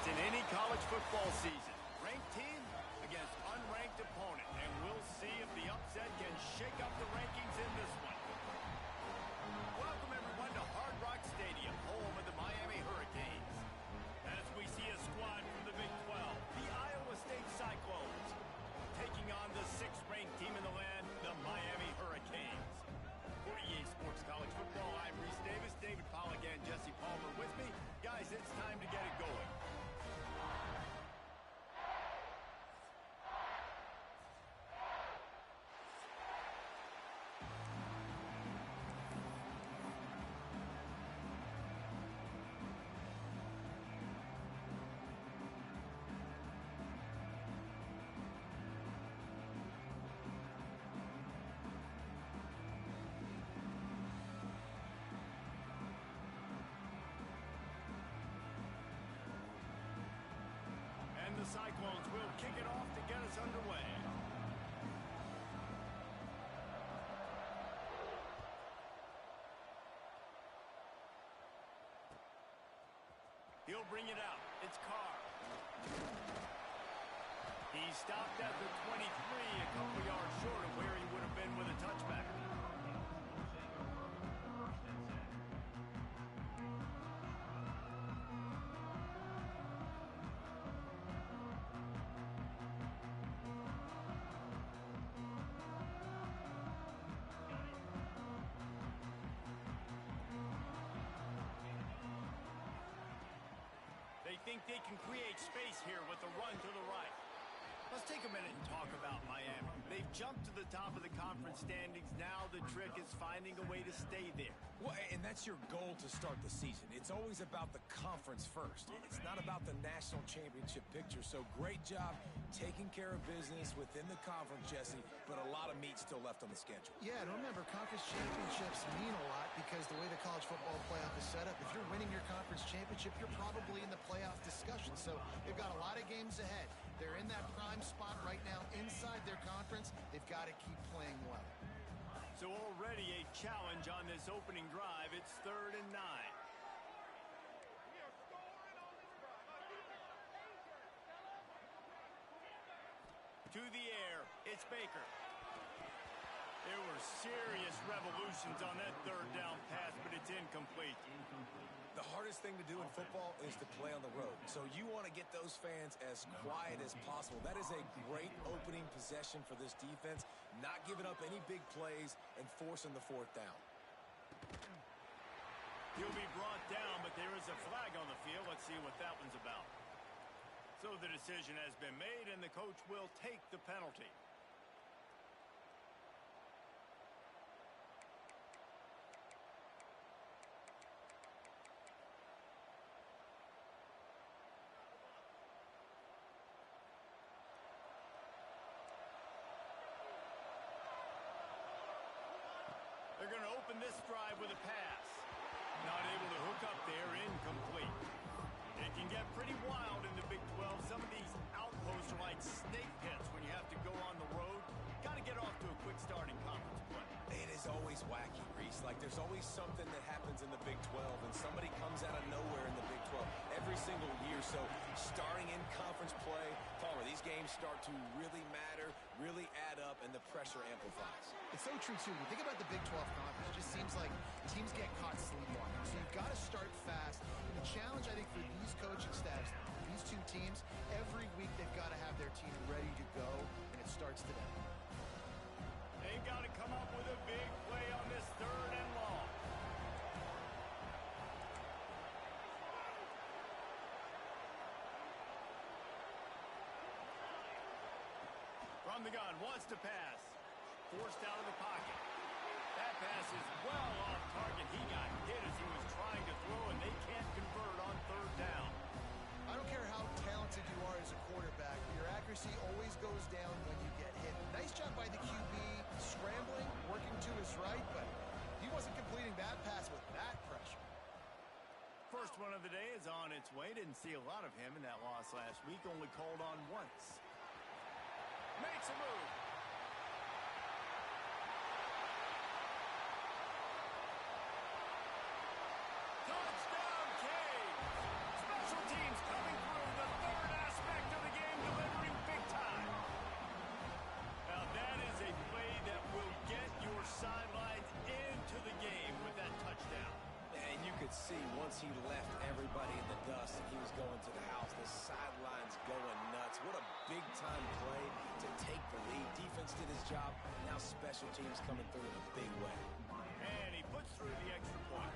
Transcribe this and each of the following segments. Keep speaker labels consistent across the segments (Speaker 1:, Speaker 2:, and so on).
Speaker 1: It's in any college football season. Ranked team against unranked opponent. And we'll see if the upset can shake up the rankings in this one. Welcome, everyone, to Hard Rock Stadium, home of the Miami Hurricanes. As we see a squad from the Big 12, the Iowa State Cyclones, taking on the 6th-ranked team in the land, the Miami Hurricanes. For EA Sports College Football, I'm Reese Davis, David Pollack, and Jesse Palmer with me. Guys, it's time to get it going. And the Cyclones will kick it off to get us underway. He'll bring it out. It's Carr. He stopped at the 23, a couple yards short of where he would have been with a touchback. They think they can create space here with the run to the right. Let's take a minute and talk about Miami. They've jumped to the top of the conference standings. Now the trick is finding a way to stay there.
Speaker 2: Well, and that's your goal to start the season. It's always about the conference first. It's not about the national championship picture. So great job taking care of business within the conference, Jesse, but a lot of meat still left on the schedule.
Speaker 3: Yeah, and remember, conference championships mean a lot because the way the college football playoff is set up, if you're winning your conference championship, you're probably in the playoff discussion. So they've got a lot of games ahead. They're in that prime spot right now inside their conference. They've got to keep playing well.
Speaker 1: So already a challenge on this opening drive. It's 3rd and 9. To the air, it's Baker. There were serious revolutions on that 3rd down pass, but it's incomplete.
Speaker 2: The hardest thing to do in football is to play on the road. So you want to get those fans as quiet as possible. That is a great opening possession for this defense, not giving up any big plays and forcing the 4th down.
Speaker 1: He'll be brought down, but there is a flag on the field. Let's see what that one's about. So the decision has been made, and the coach will take the penalty. They're going to open this drive with a pass. Not able to hook up there, incomplete. It can get pretty wild in the Big 12. Some of these outposts are like snake pits when you have to go on the road. Got to get off to a quick start in conference play.
Speaker 2: It is always wacky, Reese. Like, there's always something that happens in the Big 12, and somebody comes out of nowhere in the Big 12 every single year. So starting in conference play, Palmer, these games start to really matter, really add up, and the pressure amplifies.
Speaker 3: It's so true, too. When you think about the Big 12 conference, it just seems like teams get caught sleepwalking. So you've got to start fast. And the challenge, I think, for these coaching staffs, these two teams, every week they've got to have their team ready to go, and it starts today.
Speaker 1: They've got to come up with a big play on this 3rd and long. From the gun, wants to pass. Forced out of the pocket. That pass is well off target. He got hit as he was trying to throw, and they can't convert on 3rd down.
Speaker 3: I don't care how talented you are as a quarterback, your accuracy always goes down when you get hit. Nice job by the QB, scrambling, working to his right, but he wasn't completing that pass with that pressure.
Speaker 1: First one of the day is on its way. Didn't see a lot of him in that loss last week, only called on once. Makes a move. Touchdown, Canes! Special teams coming through.
Speaker 2: did his job. Now special teams coming through in a big way.
Speaker 1: And he puts through the extra point.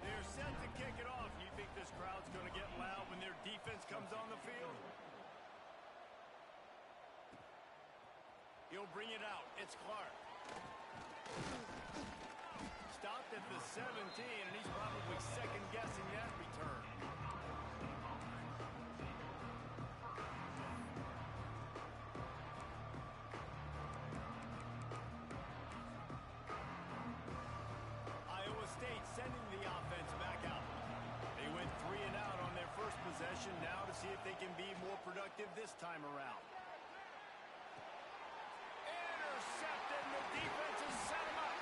Speaker 1: They're set to kick it off. You think this crowd's going to get loud when their defense comes on the field? He'll bring it out. It's Clark. Stopped at the 17, and he's probably second-guessing that return. Iowa State sending the offense back out. They went 3 and out on their first possession. Now to see if they can be more productive this time around. Intercepted, and the defense has set him up.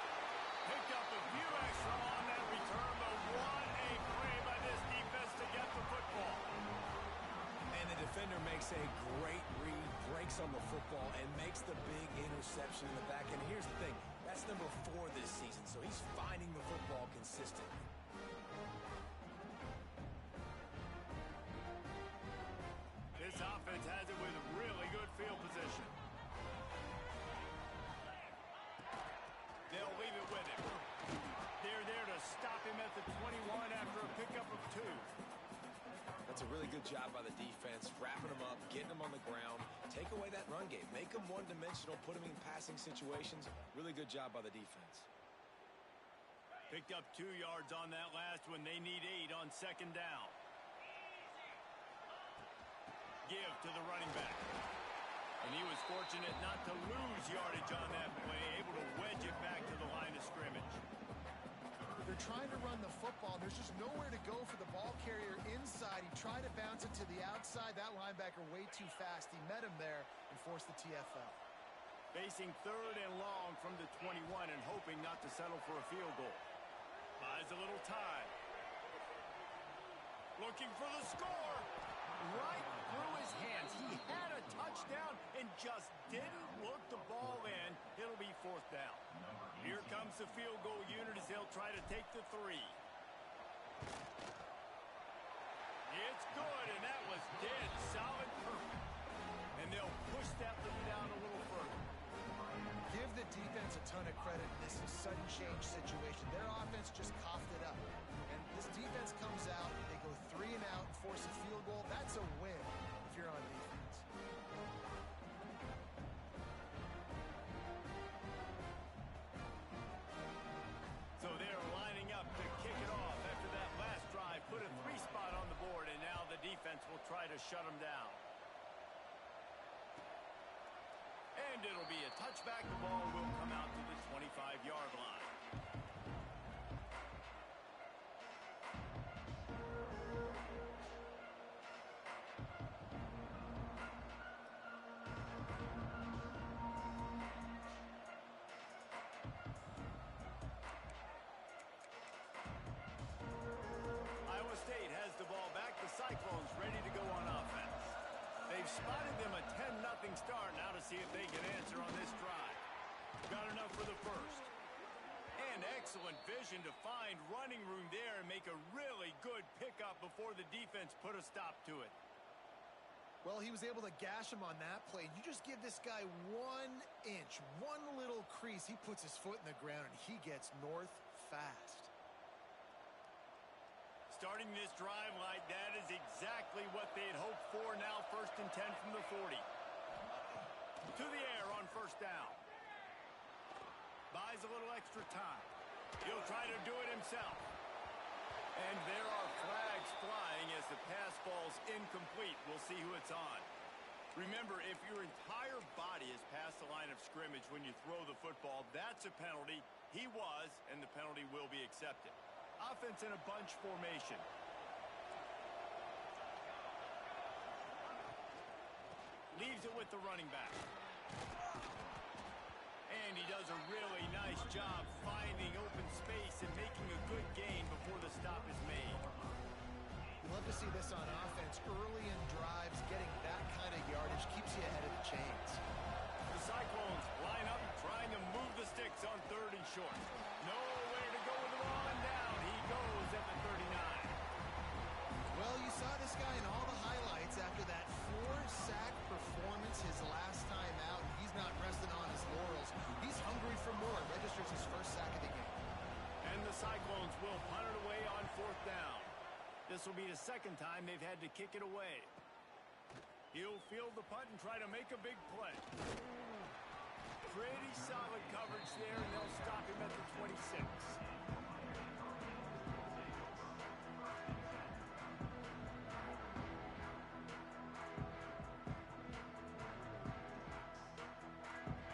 Speaker 1: Picked up a few extra on that return, but what a play by this defense to get the football.
Speaker 2: And the defender makes a great read, breaks on the football, and makes the big interception in the back end. Here's the thing, that's number 4 this season, so he's finding the football consistently.
Speaker 1: This offense has it with really good field position. They'll leave it with him. They're there to stop him at the 21 after a pickup of 2.
Speaker 2: That's a really good job by the defense, wrapping them up, getting them on the ground, take away that run game, make them one-dimensional, put them in passing situations. Really good job by the defense.
Speaker 1: Picked up 2 yards on that last one. They need 8 on second down. Give to the running back. And he was fortunate not to lose yardage on that play, able to wedge it back to the line of scrimmage.
Speaker 3: They're trying to run the football. There's just nowhere to go for the ball carrier inside. He tried to bounce it to the outside. That linebacker way too fast. He met him there and forced the TFL.
Speaker 1: Facing 3rd and long from the 21 and hoping not to settle for a field goal. Buys a little time. Looking for the score. Right through his hands. He had a touchdown and just didn't look the ball in. It'll be 4th down. Here comes the field goal unit as they'll try to take the 3. It's good, and that was dead solid perfect. And they'll push that lead out a little further.
Speaker 3: Give the defense a ton of credit in this sudden change situation. Their offense just coughed it up. And this defense comes out, they go 3 and out and force a field goal. That's a win if you're on defense.
Speaker 1: So they're lining up to kick it off after that last drive. Put a 3 spot on the board, and now the defense will try to shut them down. And it'll be a touchback. The ball will come out to the 25-yard line. Iowa State has the ball back. The Cyclones ready to go on offense. They've spotted them a 10-0 start. Now to see if they can answer on this drive. Got enough for the first. And excellent vision to find running room there and make a really good pickup before the defense put a stop to it.
Speaker 3: Well, he was able to gash him on that play. You just give this guy 1 inch, one little crease. He puts his foot in the ground, and he gets north fast.
Speaker 1: Starting this drive like that is exactly what they had hoped for. Now 1st and 10 from the 40. To the air on 1st down. Buys a little extra time. He'll try to do it himself. And there are flags flying as the pass falls incomplete. We'll see who it's on. Remember, if your entire body is past the line of scrimmage when you throw the football, that's a penalty. He was, and the penalty will be accepted. Offense in a bunch formation. Leaves it with the running back. And he does a really nice job finding open space and making a good gain before the stop is made.
Speaker 3: You love to see this on offense. Early in drives, getting that kind of yardage keeps you ahead of the chains.
Speaker 1: The Cyclones line up trying to move the sticks on 3rd and short. Nowhere to go with the ball, and down he goes at the 39.
Speaker 3: Well, you saw this guy in all the highlights after that 4-sack performance his last time out. He's not resting on his laurels.
Speaker 1: the second time they've had to kick it away. He'll field the punt and try to make a big play. Pretty solid coverage there, and they'll stop him at the 26.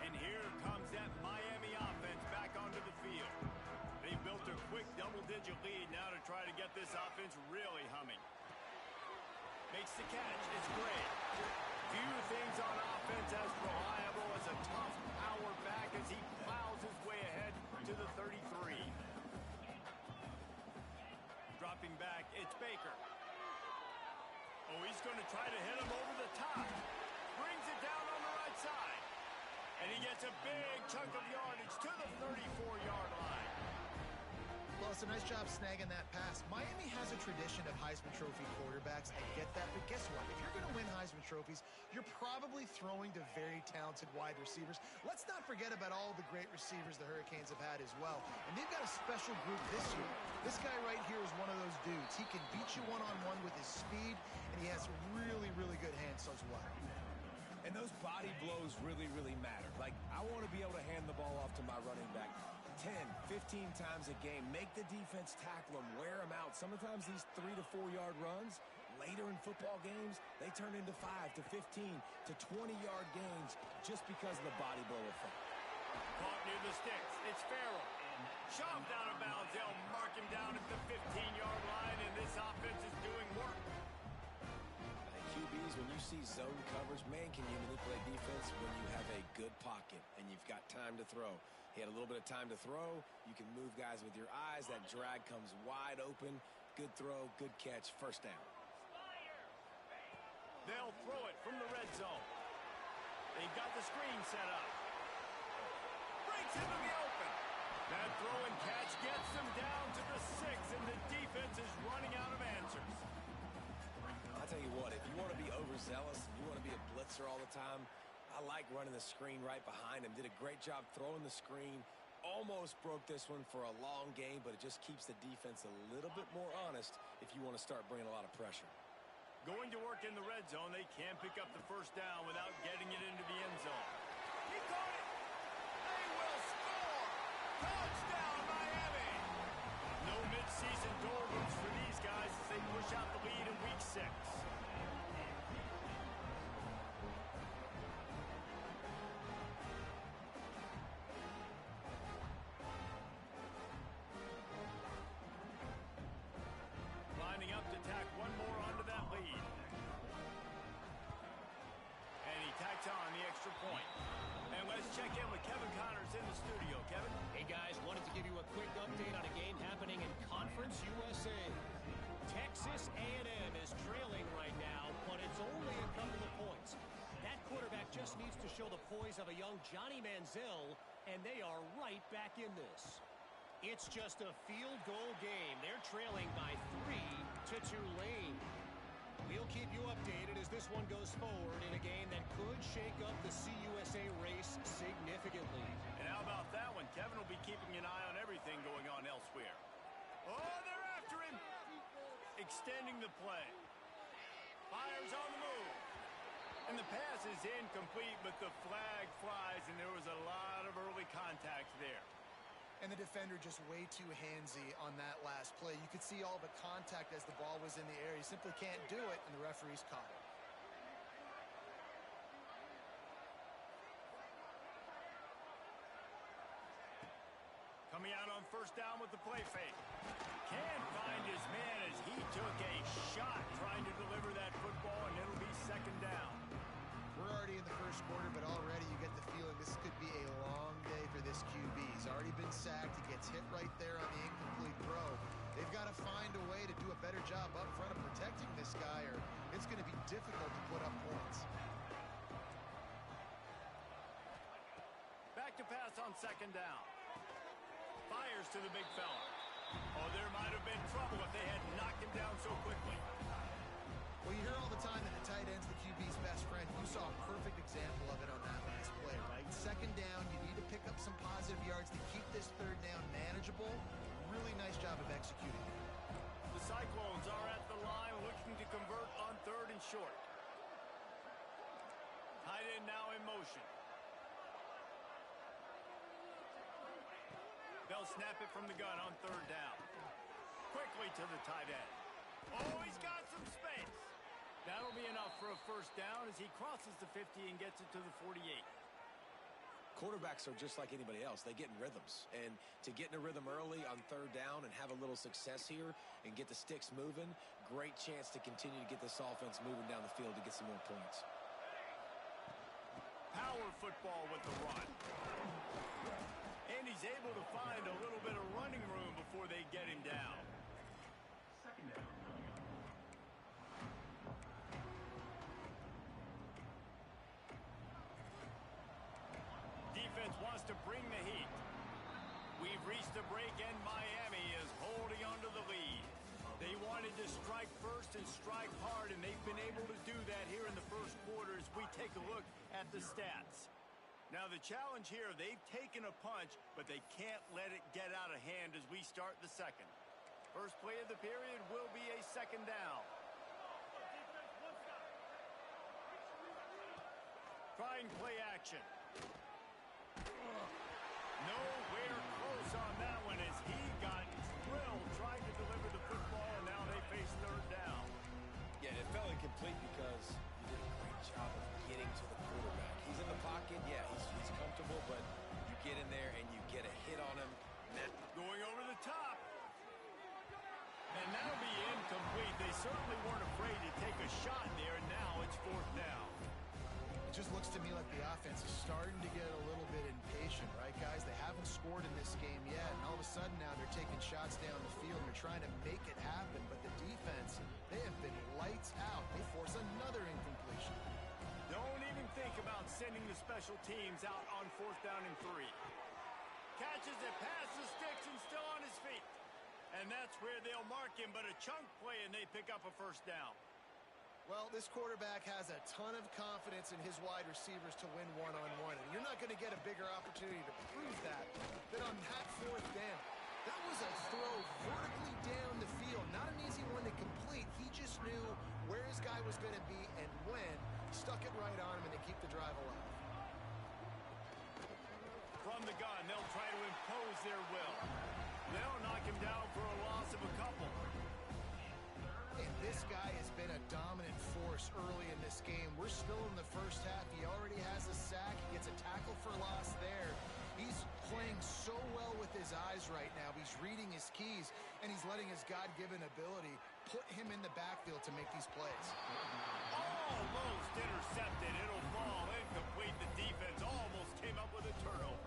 Speaker 1: And here comes that Miami offense back onto the field. They built a quick double-digit lead now to try to get this offense really humming. Makes the catch. It's great. Few things on offense as reliable as a tough power back as he plows his way ahead to the 33. Dropping back, it's Baker. Oh, he's going to try to hit him over the top. Brings it down on the right side. And he gets a big chunk of yardage to the 34-yard line.
Speaker 3: Well, it's a nice job snagging that pass. Miami has a tradition of Heisman Trophy quarterbacks. I get that, but guess what? If you're going to win Heisman Trophies, you're probably throwing to very talented wide receivers. Let's not forget about all the great receivers the Hurricanes have had as well. And they've got a special group this year. This guy right here is one of those dudes. He can beat you one-on-one with his speed, and he has really, really good hands as well.
Speaker 2: And those body blows really, really matter. Like, I want to be able to hand the ball off to my running back 10, 15 times a game. Make the defense tackle them, wear them out. Sometimes these 3 to 4 yard runs, later in football games, they turn into 5 to 15 to 20-yard gains just because of the body blow effect.
Speaker 1: Caught near the sticks. It's Farrell. Shoved out of bounds. They'll mark him down at the 15-yard line, and this offense is doing work.
Speaker 2: QBs, when you see zone coverage, man, can you manipulate defense when you have a good pocket and you've got time to throw. He had a little bit of time to throw. You can move guys with your eyes. That drag comes wide open. Good throw, good catch, first down.
Speaker 1: They'll throw it from the red zone. They've got the screen set up. Breaks into the open. That throw and catch gets them down to the 6, and the defense is running out of answers.
Speaker 2: I'll tell you what, if you want to be overzealous, you want to be a blitzer all the time, I like running the screen right behind him. Did a great job throwing the screen. Almost broke this one for a long game, but it just keeps the defense a little bit more honest if you want to start bringing a lot of pressure.
Speaker 1: Going to work in the red zone, they can't pick up the first down without getting it into the end zone. He caught it! They will score! Touchdown, Miami! No midseason doldrums for these guys as they push out the lead in week 6. Lining up to tack one more onto that lead. And he tacks on the extra point. And let's check in with Kevin Connors in the studio. Kevin?
Speaker 4: Hey, guys. Wanted to give you a quick update on a game happening in Conference USA. Texas A&M is trailing right now, but it's only a couple of points. That quarterback just needs to show the poise of a young Johnny Manziel, and they are right back in this. It's just a field goal game. They're trailing by 3 to Tulane. We'll keep you updated as this one goes forward in a game that could shake up the CUSA race significantly.
Speaker 1: And how about that one? Kevin will be keeping an eye on everything going on elsewhere. Oh, they're after him. Extending the play. Fires on the move. And the pass is incomplete, but the flag flies, and there was a lot of early contact there.
Speaker 3: And the defender just way too handsy on that last play. You could see all the contact as the ball was in the air. He simply can't do it, and the referees caught it.
Speaker 1: Coming out on first down with the play fake. Can't find his man as he took a shot trying to deliver that football, and it'll be second down.
Speaker 3: We're already in the first quarter, but already you get the feeling this could be a long day for this QB. He's already been sacked. He gets hit right there on the incomplete throw. They've got to find a way to do a better job up front of protecting this guy, or it's going to be difficult to put up points.
Speaker 1: Back to pass on second down. Fires to the big fella. Oh, there might have been trouble if they had knocked him down so quickly.
Speaker 3: Well, you hear all the time that the tight end's the QB's best friend. You saw a perfect example of it on that last play, right? Second down, you need to pick up some positive yards to keep this third down manageable. Really nice job of executing.
Speaker 1: The Cyclones are at the line short. Tight end now in motion. They'll snap it from the gun on third down. Quickly to the tight end. Oh, he's got some space. That'll be enough for a first down as he crosses the 50 and gets it to the 48.
Speaker 2: Quarterbacks are just like anybody else. They get in rhythms. And to get in a rhythm early on third down and have a little success here and get the sticks moving, great chance to continue to get this offense moving down the field to get some more points.
Speaker 1: Power football with the run. And he's able to find a little bit of running room before they get him down.
Speaker 5: Second down.
Speaker 1: Defense wants to bring the heat. We've reached the break and Miami is holding on to the lead. They wanted to strike first and strike hard, and they've been able to do that here in the first quarter as we take a look at the stats. Now the challenge here, they've taken a punch, but they can't let it get out of hand as we start the second. First play of the period will be a second down. Trying play action. Nowhere close on that one as he got drilled trying to deliver the football, and now they face third down.
Speaker 2: Yeah, it fell incomplete because he did a great job of getting to the quarterback. He's in the pocket. Yeah, he's comfortable, but you get in there and you get a hit on him.
Speaker 1: Going over the top. And that'll be incomplete. They certainly weren't afraid to take a shot there, and now it's fourth down.
Speaker 3: It just looks to me like the offense is starting to get a little bit impatient, right, guys? They haven't scored in this game yet, and all of a sudden now they're taking shots down the field, and they're trying to make it happen, but the defense, they have been lights out. They force another incompletion.
Speaker 1: Don't even think about sending the special teams out on fourth down and 3. Catches it past the sticks and still on his feet. And that's where they'll mark him, but a chunk play, and they pick up a first down.
Speaker 3: Well, this quarterback has a ton of confidence in his wide receivers to win one-on-one, and you're not going to get a bigger opportunity to prove that than on that fourth down. That was a throw vertically down the field. Not an easy one to complete. He just knew where his guy was going to be and when. Stuck it right on him, and they keep the drive alive.
Speaker 1: From the gun, they'll try to impose their will. They'll knock him down for a loss of a couple.
Speaker 3: And this guy has been a dominant force early in this game. We're still in the first half. He already has a sack. He gets a tackle for loss there. He's playing so well with his eyes right now. He's reading his keys, and he's letting his God-given ability put him in the backfield to make these plays.
Speaker 1: Almost intercepted. It'll fall incomplete. The defense almost came up with a turnover.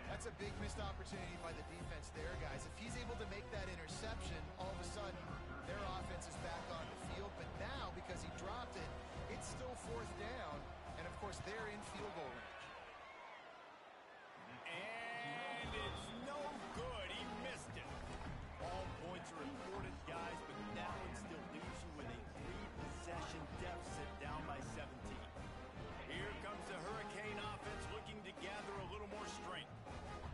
Speaker 3: That's a big missed opportunity by the defense there, guys. If he's able to make that interception, all of a sudden, their offense is back on the field. But now, because he dropped it, it's still fourth down. And, of course, they're in field goal range.
Speaker 1: And it's no good. He missed it. All points are important, guys, but now it still leaves you with a 3-possession deficit down by 17. Here comes the Hurricane offense looking to gather a little more strength.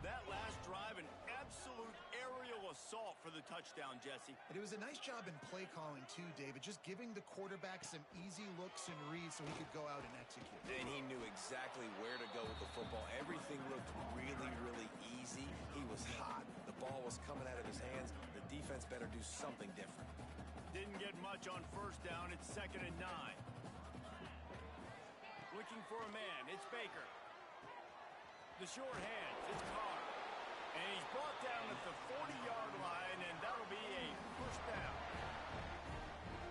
Speaker 1: That last drive, an absolute aerial assault for the touchdown, Jesse.
Speaker 3: And it was a nice job in play calling, too, David, just giving the quarterback some easy looks and reads so he could go out and execute.
Speaker 2: And he knew exactly where to go with the football. Everything looked really, really easy. He was hot. The ball was coming out of his hands. The defense better do something different.
Speaker 1: Didn't get much on first down. It's 2nd and 9. Looking for a man. It's Baker. The short hands. It's Carr. And he's brought down at the 40-yard line, and that'll be a first down.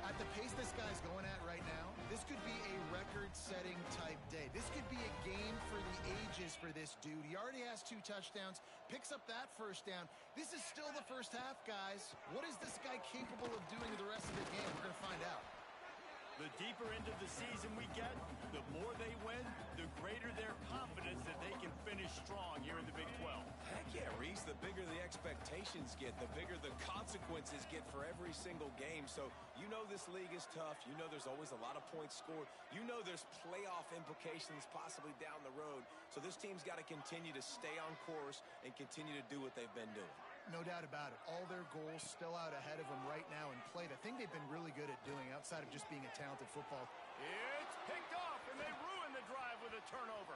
Speaker 3: At the pace this guy's going at right now, this could be a record-setting type day. This could be a game for the ages for this dude. He already has 2 touchdowns, picks up that first down. This is still the first half, guys. What is this guy capable of doing the rest of the game? We're going to find out.
Speaker 1: The deeper into the season we get, the more they win, the greater their confidence that they can finish strong here in the Big 12.
Speaker 2: Heck yeah, Reese, the bigger the expectations get, the bigger the consequences get for every single game. So you know this league is tough. You know there's always a lot of points scored. You know there's playoff implications possibly down the road. So this team's got to continue to stay on course and continue to do what they've been doing.
Speaker 3: No doubt about it. All their goals still out ahead of them right now in play. The thing they've been really good at doing outside of just being a talented football.
Speaker 1: It's picked off, and they ruin the drive with a turnover.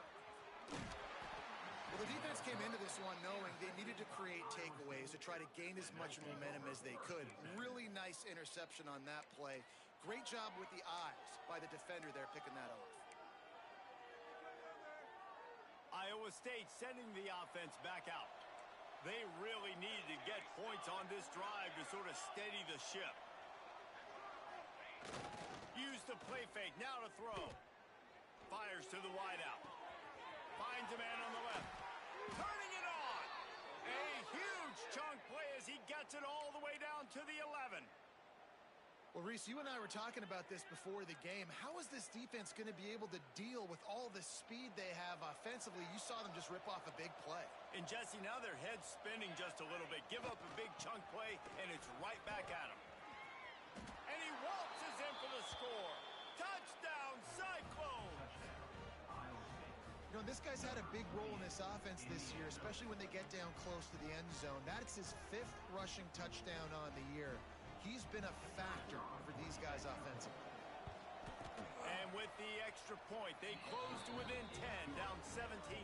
Speaker 3: Well, the defense came into this one knowing they needed to create takeaways to try to gain as much momentum as they could. Really nice interception on that play. Great job with the eyes by the defender there picking that off.
Speaker 1: Iowa State sending the offense back out. They really needed to get points on this drive to sort of steady the ship. Use the play fake, now to throw. Fires to the wideout. Finds a man on the left. Turning it on. A huge chunk play as he gets it all the way down to the 11.
Speaker 3: Well, Reese, you and I were talking about this before the game. How is this defense going to be able to deal with all the speed they have offensively? You saw them just rip off a big play.
Speaker 1: And Jesse, now their head's spinning just a little bit. Give up a big chunk play, and it's right back at him. And he waltzes in for the score. Touchdown, Cyclones!
Speaker 3: You know, this guy's had a big role in this offense this year, especially when they get down close to the end zone. That's his 5th rushing touchdown on the year. He's been a factor for these guys offensively.
Speaker 1: And with the extra point, they close to within 10, down 17-7.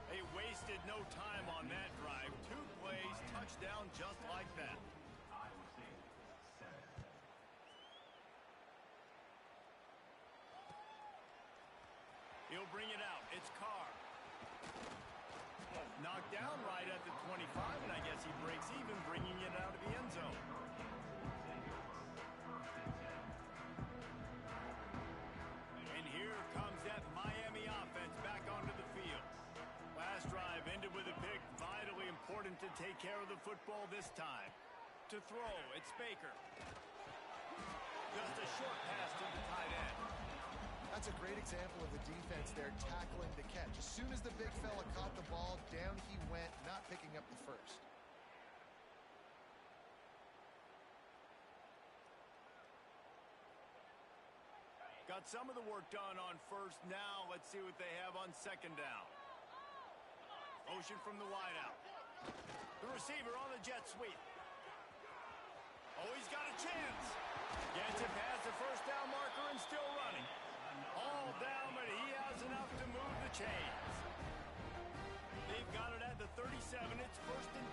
Speaker 1: They wasted no time on that drive. 2 plays, touchdown just like that.
Speaker 5: Iowa State, 7.
Speaker 1: He'll bring it out. It's Carr. Knocked down right at the 25, and I guess he breaks even, bringing it out of the end zone. And here comes that Miami offense back onto the field. Last drive ended with a pick. Vitally important to take care of the football this time. To throw, it's Baker. Just a short pass to the tight end.
Speaker 3: That's a great example of the defense there tackling the catch. As soon as the big fella caught the ball, down he went, not picking up the first.
Speaker 1: Got some of the work done on first. Now let's see what they have on second down. Motion from the wideout. The receiver on the jet sweep. Oh, he's got a chance. Gets it past the first down marker and still running. All down, but he has enough to move the chains. They've got it at the 37. It's 1st and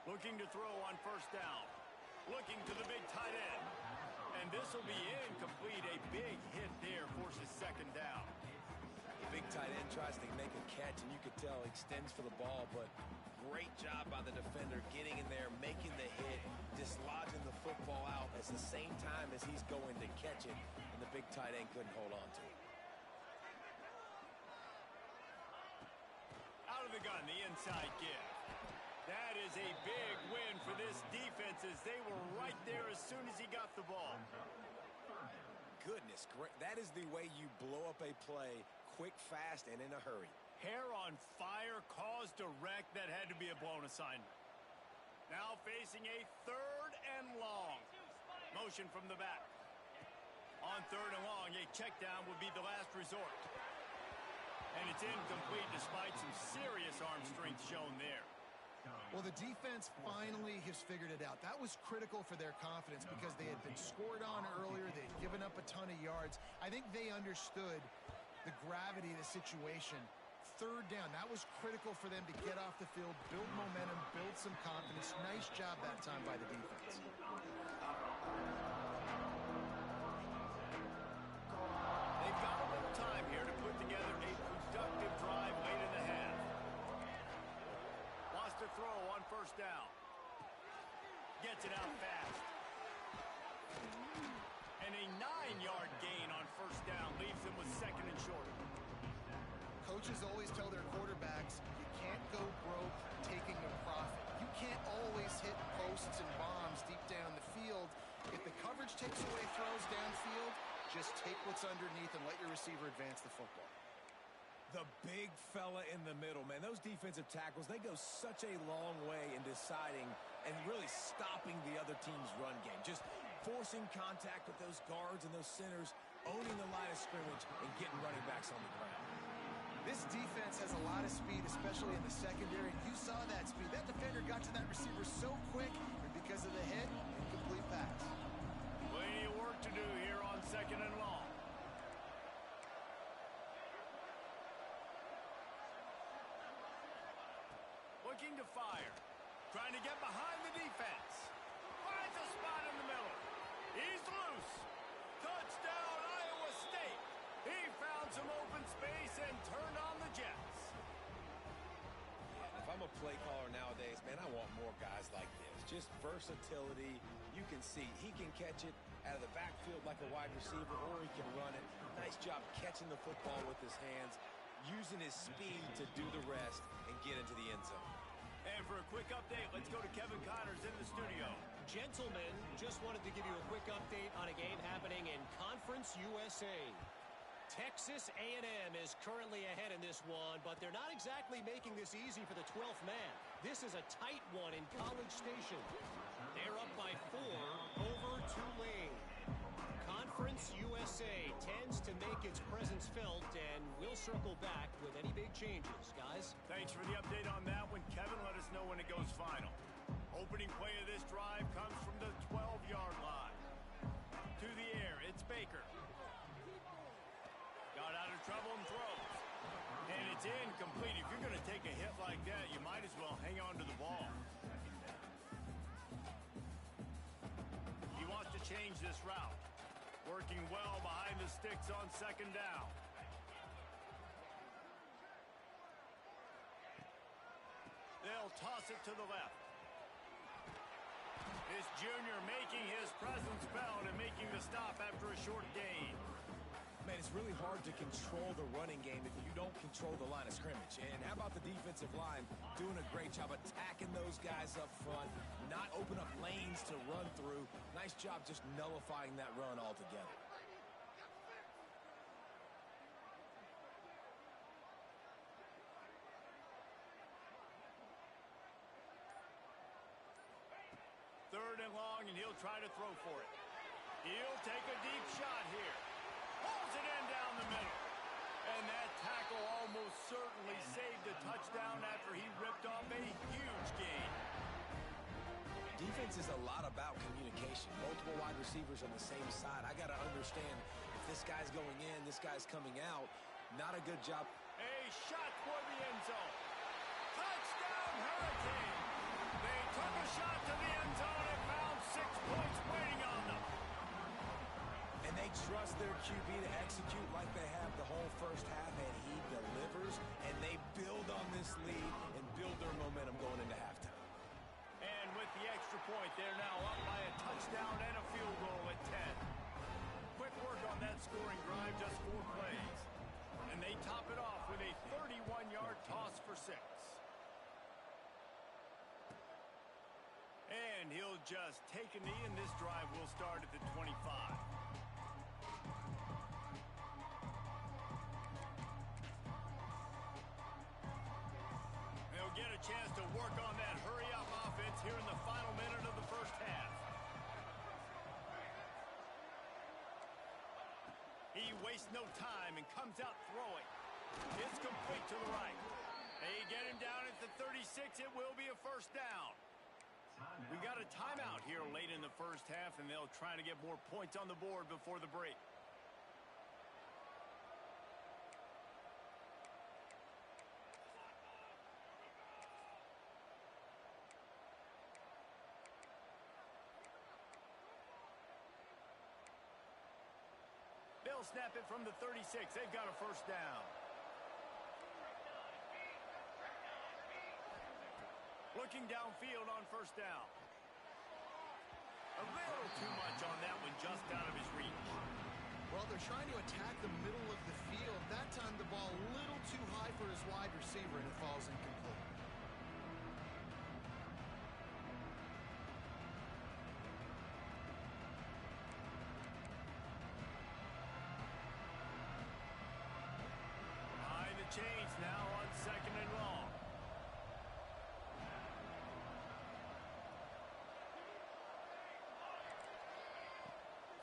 Speaker 1: 10. Looking to throw on first down. Looking to the big tight end. And this will be incomplete. A big hit there forces second down.
Speaker 2: Big tight end tries to make a catch, and you could tell extends for the ball, but great job by the defender getting in there, making the hit, dislodging the football out at the same time as he's going to catch it, and the big tight end couldn't hold on to it.
Speaker 1: Out of the gun, the inside give. That is a big win for this defense as they were right there as soon as he got the ball.
Speaker 2: Goodness, that is the way you blow up a play quick, fast, and in a hurry.
Speaker 1: Hair on fire, caused a wreck that had to be a blown assignment. Now facing a 3rd and long. Motion from the back. On 3rd and long, a check down would be the last resort. And it's incomplete despite some serious arm strength shown there.
Speaker 3: Well, the defense finally has figured it out. That was critical for their confidence because they had been scored on earlier. They had given up a ton of yards. I think they understood the gravity of the situation. 3rd down, that was critical for them to get off the field, build momentum, build some confidence. Nice job that time by the defense.
Speaker 1: They've got a little time here to put together a productive drive late in the half. Lost a throw on first down. Gets it out fast. And a 9-yard gain on first down leaves them with 2nd and short.
Speaker 3: Coaches always tell their quarterbacks, you can't go broke taking a profit. You can't always hit posts and bombs deep down the field. If the coverage takes away throws downfield, just take what's underneath and let your receiver advance the football.
Speaker 2: The big fella in the middle, man. Those defensive tackles, they go such a long way in deciding and really stopping the other team's run game. Just forcing contact with those guards and those centers owning the line of scrimmage and getting running backs on the ground.
Speaker 3: This defense has a lot of speed, especially in the secondary. You saw that speed. That defender got to that receiver so quick, and because of the hit, incomplete pass.
Speaker 1: Plenty of work to do here on 2nd and long. Looking to fire. Trying to get behind the defense. Finds a spot in the middle. He's loose. Touchdown, Iowa State. He found some open space and turned on the Jets.
Speaker 2: If I'm a play caller nowadays, man, I want more guys like this. Just versatility. You can see he can catch it out of the backfield like a wide receiver, or he can run it. Nice job catching the football with his hands, using his speed to do the rest and get into the end zone.
Speaker 1: And for a quick update, let's go to Kevin Connors in the studio.
Speaker 4: Gentlemen, just wanted to give you a quick update on a game happening in Conference USA. Texas A&M is currently ahead in this one, but they're not exactly making this easy for the 12th man. This is a tight one in College Station. They're up by 4 over Tulane. Conference USA tends to make its presence felt, and we'll circle back with any big changes, guys.
Speaker 1: Thanks for the update on that one, Kevin. Let us know when it goes final. Opening play of this drive comes from the 12-yard line. To the air, it's Baker. Got out of trouble and throws. And it's incomplete. If you're going to take a hit like that, you might as well hang on to the ball. He wants to change this route. Working well behind the sticks on 2nd down. They'll toss it to the left. This junior making his presence felt and making the stop after a short gain.
Speaker 2: Man, it's really hard to control the running game if you don't control the line of scrimmage. And how about the defensive line doing a great job attacking those guys up front, not open up lanes to run through. Nice job just nullifying that run altogether.
Speaker 1: Third and long, and he'll try to throw for it. He'll take a deep shot here. Pulls it in down the middle. And that tackle almost certainly saved a touchdown after he ripped off a huge gain.
Speaker 2: Defense is a lot about communication. Multiple wide receivers on the same side. I got to understand if this guy's going in, this guy's coming out. Not a good job.
Speaker 1: A shot for the end zone. Touchdown, Hurricane. They took a shot to the end zone and found 6 points waiting on them.
Speaker 2: And they trust their QB to execute like they have the whole first half, and he delivers, and they build on this lead and build their momentum going into halftime.
Speaker 1: And with the extra point, they're now up by a touchdown and a field goal at 10. Quick work on that scoring drive, just 4 plays. And they top it off with a 31-yard toss for 6. And he'll just take a knee, and this drive will start at the 25. They'll get a chance to work on that hurry-up offense here in the final minute of the first half. He wastes no time and comes out throwing. It's complete to the right. They get him down at the 36. It will be a first down. We got a timeout here late in the first half, and they'll try to get more points on the board before the break. They'll snap it from the 36. They've got a first down. Looking downfield on first down. A little too much on that one, just out of his reach.
Speaker 3: Well, they're trying to attack the middle of the field. That time the ball a little too high for his wide receiver, and it falls incomplete.
Speaker 1: Behind the chains now on 2nd and long.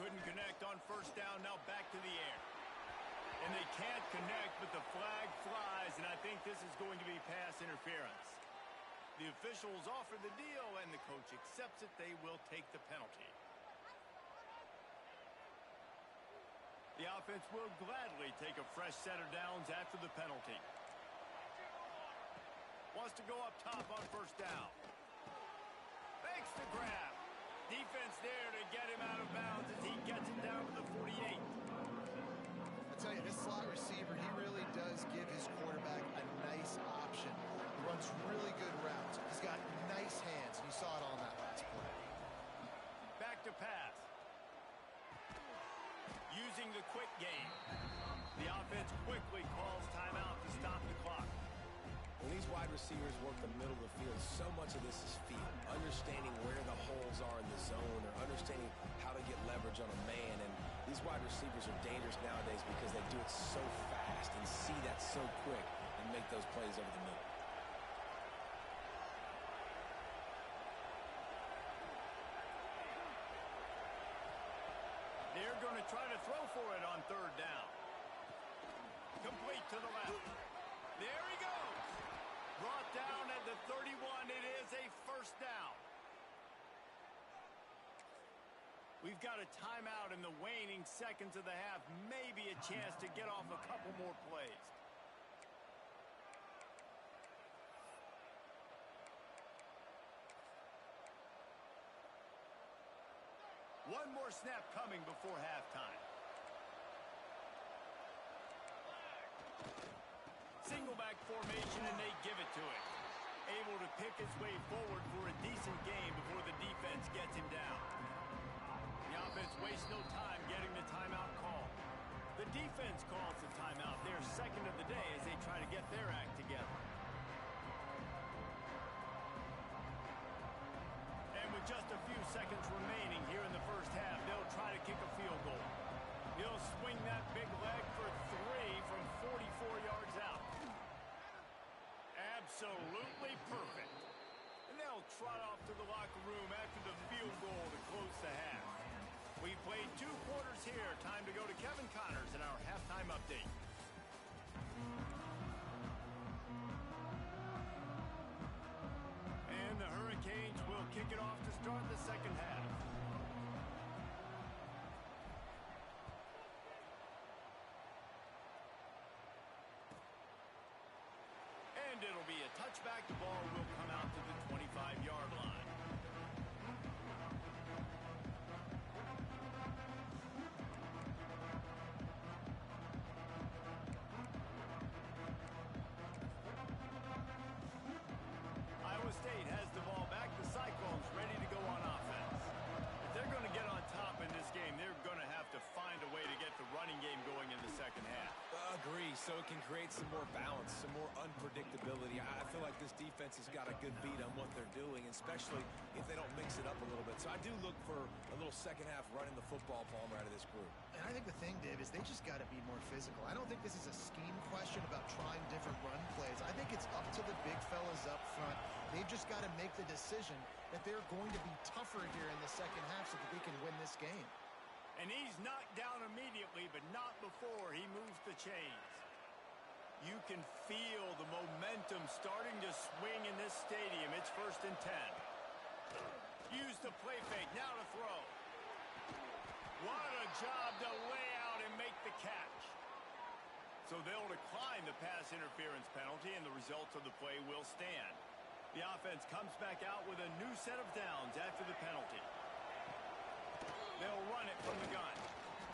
Speaker 1: Couldn't connect on first down, now back to the air. And they can't connect, but the flag flies, and I think this is going to be pass interference. The officials offer the deal, and the coach accepts it. They will take the penalty. The offense will gladly take a fresh set of downs after the penalty. Wants to go up top on first down. Makes the grab. Defense there to get him out of bounds as he gets it down to the 48.
Speaker 3: I tell you, this slot receiver, he really does give his quarterback a nice option. He runs really good routes. He's got nice hands, and you saw it on that last play.
Speaker 1: Back to pass. Using the quick game. The offense quickly calls timeout to stop the clock.
Speaker 2: When these wide receivers work the middle of the field, so much of this is feel. Understanding where the holes are in the zone or understanding how to get leverage on a man. And these wide receivers are dangerous nowadays because they do it so fast and see that so quick and make those plays over the middle.
Speaker 1: They're going to try to throw for it on third down. Complete to the left. There he goes. Brought down at the 31. It is a first down. We've got a timeout in the waning seconds of the half. Maybe a chance to get off a couple more plays. One more snap coming before halftime. Single back formation, and they give it to him. Able to pick his way forward for a decent game before the defense gets him down. The offense wastes no time getting the timeout call. The defense calls the timeout. Their second of the day as they try to get their act together. And with just a few seconds remaining here in the first half, they'll try to kick a field goal. He'll swing that big leg for 3 from 44 yards out. Absolutely perfect. And they'll trot off to the locker room after the field goal to close the half. We played 2 quarters here. Time to go to Kevin Connors in our halftime update. And the Hurricanes will kick it off to start the second half. And it'll be a touchback. The ball will come out to the 25-yard line. Iowa State has the ball back. The Cyclones ready to go on offense. If they're going to get on top in this game, they're going to have to find a way to get the running game going in the second half.
Speaker 2: Agree, so it can create some more balance, some more unpredictability. I feel like this defense has got a good beat on what they're doing, especially if they don't mix it up a little bit. So I do look for a little second half running the football, Palmer, out of this group.
Speaker 3: And I think the thing, Dave, is they just got to be more physical. I don't think this is a scheme question about trying different run plays. I think it's up to the big fellas up front. They've just got to make the decision that they're going to be tougher here in the second half so that they can win this game.
Speaker 1: And he's knocked down immediately, but not before he moves the chains. You can feel the momentum starting to swing in this stadium. It's 1st and 10. Use the play fake, now to throw. What a job to lay out and make the catch. So they'll decline the pass interference penalty, and the results of the play will stand. The offense comes back out with a new set of downs after the penalty. They'll run it from the gun.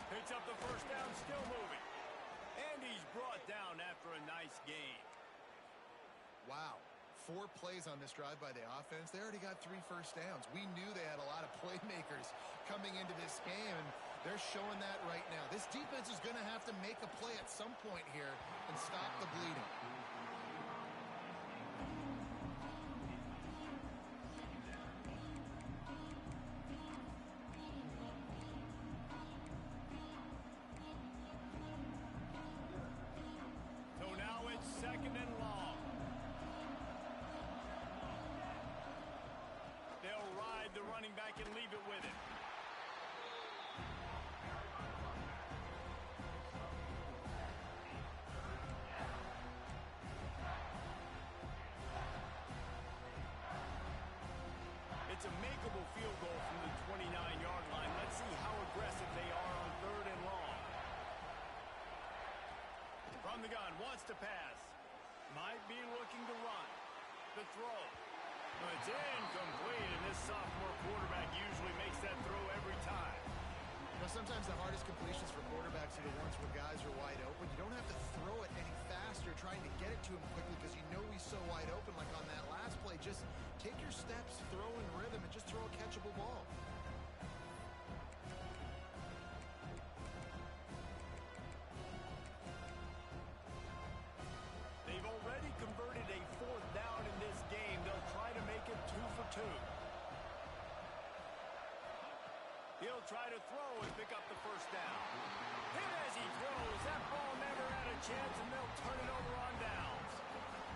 Speaker 1: Picks up the first down, still moving. And he's brought down after a nice gain.
Speaker 3: Wow. 4 plays on this drive by the offense. They already got 3 first downs. We knew they had a lot of playmakers coming into this game, and they're showing that right now. This defense is going to have to make a play at some point here and stop the bleeding.
Speaker 1: Second and long. They'll ride the running back and leave it with him. It's a makeable field goal from the 29-yard line. Let's see how aggressive they are on 3rd and long. From the gun, wants to pass. Might be looking to run. The throw. It's incomplete, and this sophomore quarterback usually makes that throw every time.
Speaker 3: You know, sometimes the hardest completions for quarterbacks are the ones where guys are wide open. You don't have to throw it any faster trying to get it to him quickly because you know he's so wide open like on that last play. Just take your steps, throw in rhythm, and just throw a catchable ball.
Speaker 1: They've already converted a 4th down in this game. They'll try to make it 2 for 2. He'll try to throw and pick up the 1st down. Hit as he throws. That ball never had a chance, and they'll turn it over on downs.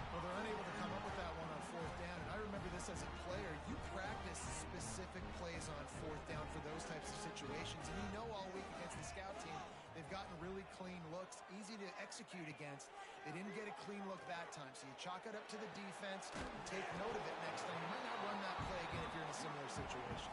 Speaker 3: Well, they're unable to come up with that one on 4th down, and I remember this as a player. You practice specific plays on 4th down for those types of situations, and you know all week against the scout team, they've gotten really clean looks, easy to execute against. They didn't get a clean look that time, so you chalk it up to the defense and take note of it next time. You might not run that play again if you're in a similar situation.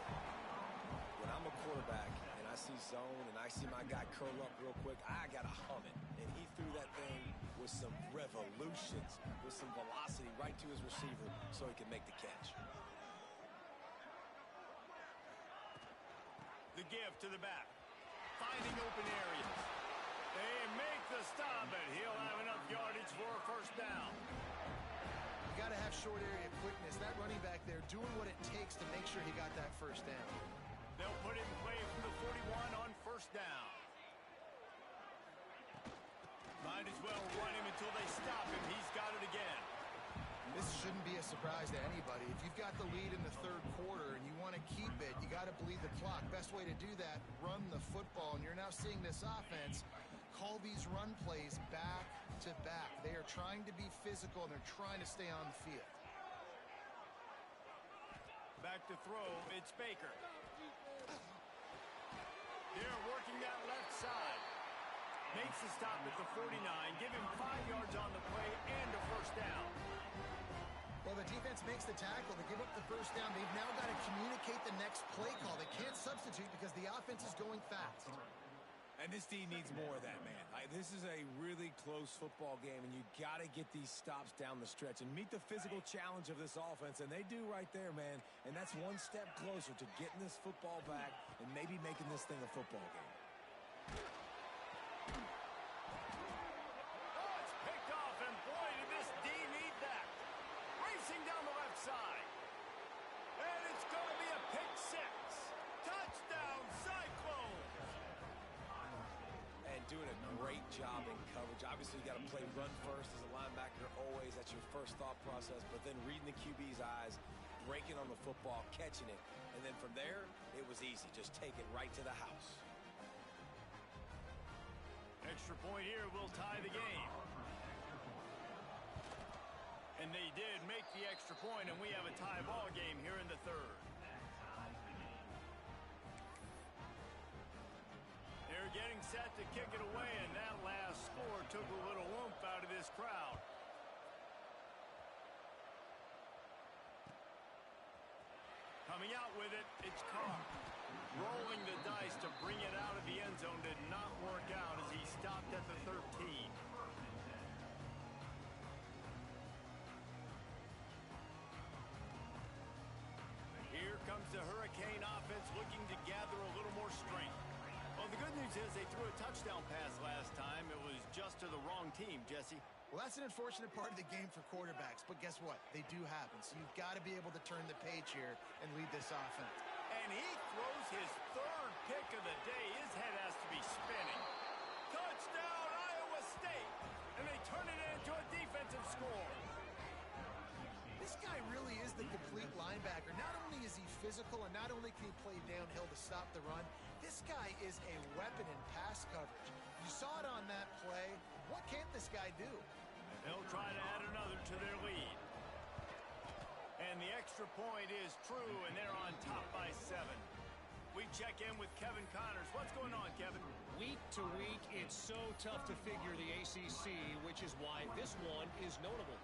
Speaker 2: When I'm a quarterback and I see zone and I see my guy curl up real quick, I got to hum it. And he threw that thing with some revolutions, with some velocity right to his receiver so he could make the catch.
Speaker 1: The give to the back. Finding open areas. They make the stop, but he'll have enough yardage for a 1st down.
Speaker 3: You got to have short area quickness. That running back there doing what it takes to make sure he got that 1st down.
Speaker 1: They'll put him in play from the 41 on 1st down. Might as well run him until they stop him. He's got it again.
Speaker 3: This shouldn't be a surprise to anybody. If you've got the lead in the 3rd quarter and you want to keep it, you got to bleed the clock. Best way to do that, run the football. And you're now seeing this offense call these run plays back to back. They are trying to be physical, and they're trying to stay on the field.
Speaker 1: Back to throw, it's Baker. They're working that left side. Makes the stop at the 49. Give him 5 yards on the play and a 1st down.
Speaker 3: Well, the defense makes the tackle. They give up the 1st down. They've now got to communicate the next play call. They can't substitute because the offense is going fast.
Speaker 2: And this team needs more of that, man. This is a really close football game, and you got to get these stops down the stretch and meet the physical challenge of this offense, and they do right there, man. And that's one step closer to getting this football back and maybe making this thing a football game.
Speaker 1: Oh, it's picked off, and boy, did this D need that. Racing down the left side. And it's going to be a pick 6. Touchdown, Cyclones!
Speaker 2: And doing a great job in coverage. Obviously, you got to play run first as a linebacker always. That's your first thought process. But then reading the QB's eyes, breaking on the football, catching it. And then from there, it was easy. Just take it right to the house.
Speaker 1: Extra point here will tie the game. And they did make the extra point, and we have a tie ball game here in the 3rd. They're getting set to kick it away, and that last score took a little oomph out of this crowd. Coming out with it, it's Carr. Rolling the dice to bring it out of the end zone did not work out as he stopped at the 13. Here comes the Hurricane offense looking to gather a little more strength. Well, the good news is they threw a touchdown pass last time. It was just to the wrong team, Jesse.
Speaker 3: Well, that's an unfortunate part of the game for quarterbacks, but guess what? They do happen, so you've got to be able to turn the page here and lead this offense.
Speaker 1: And he throws his 3rd pick of the day. His head has to be spinning. Touchdown, Iowa State! And they turn it into a defensive score.
Speaker 3: This guy really is the complete linebacker. Not only is he physical and not only can he play downhill to stop the run, this guy is a weapon in pass coverage. You saw it on that play. What can't this guy do?
Speaker 1: They'll try to add another to their lead. And the extra point is true, and they're on top by 7. We check in with Kevin Connors. What's going on, Kevin?
Speaker 4: Week to week, it's so tough to figure the ACC, which is why this one is notable.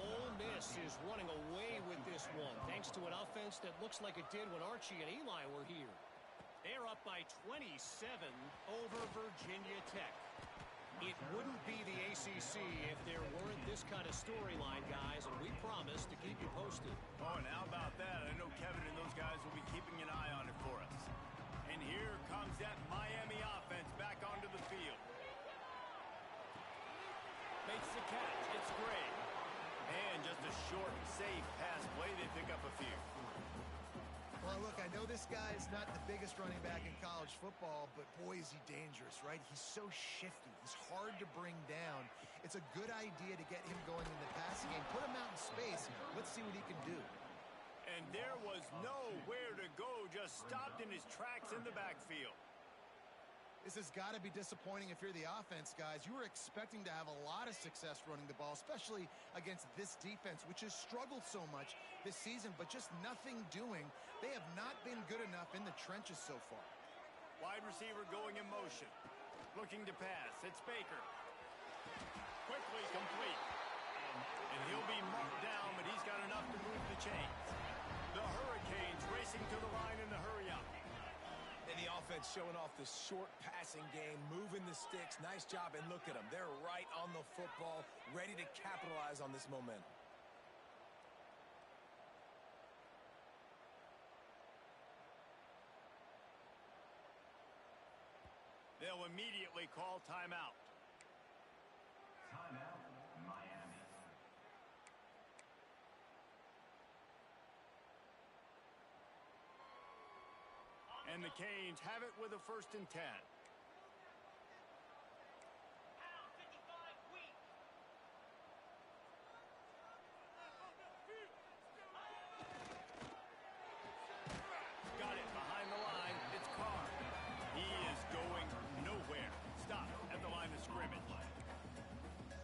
Speaker 4: Ole Miss is running away with this one, thanks to an offense that looks like it did when Archie and Eli were here. They're up by 27 over Virginia Tech. It wouldn't be the ACC if there weren't this kind of storyline, guys, and we promise to keep you posted.
Speaker 1: Oh, and how about that? I know Kevin and those guys will be keeping an eye on it for us. And here comes that Miami offense back onto the field. Makes the catch. It's great. And just a short, safe pass play. They pick up a few.
Speaker 3: Well, look, I know this guy is not the biggest running back in college football, but boy, is he dangerous, right? He's so shifty. He's hard to bring down. It's a good idea to get him going in the passing game. Put him out in space. Let's see what he can do.
Speaker 1: And there was nowhere to go. Just stopped in his tracks in the backfield.
Speaker 3: This has got to be disappointing if you're the offense, guys. You were expecting to have a lot of success running the ball, especially against this defense, which has struggled so much this season, but just nothing doing. They have not been good enough in the trenches so far.
Speaker 1: Wide receiver going in motion. Looking to pass. It's Baker. Quickly complete. And he'll be marked down, but he's got enough to move the chains. The Hurricanes racing to the line in the hurry-up.
Speaker 2: And the offense showing off the short passing game, moving the sticks. Nice job, and look at them. They're right on the football, ready to capitalize on this momentum.
Speaker 1: They'll immediately call timeout.
Speaker 5: Timeout, Miami.
Speaker 1: And the Canes have it with a 1st and 10. Got it behind the line. It's Carr. He is going nowhere. Stop at the line of scrimmage.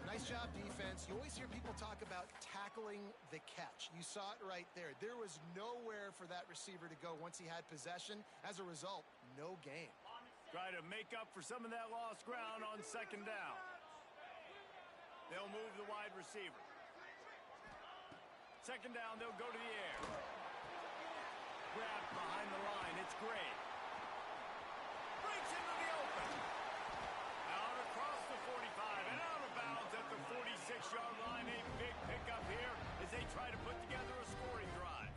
Speaker 3: Nice job, defense. You always hear people talk about tackling the catch. You saw it right there. There was nowhere for that receiver to go once he had possession. As a result, no gain.
Speaker 1: Try to make up for some of that lost ground on 2nd down. They'll move the wide receiver. 2nd down, they'll go to the air. Grab behind the line. It's Gray. Breaks into the open. Out across the 45 and out of bounds at the 46-yard line. A big pickup here as they try to put together a scoring drive.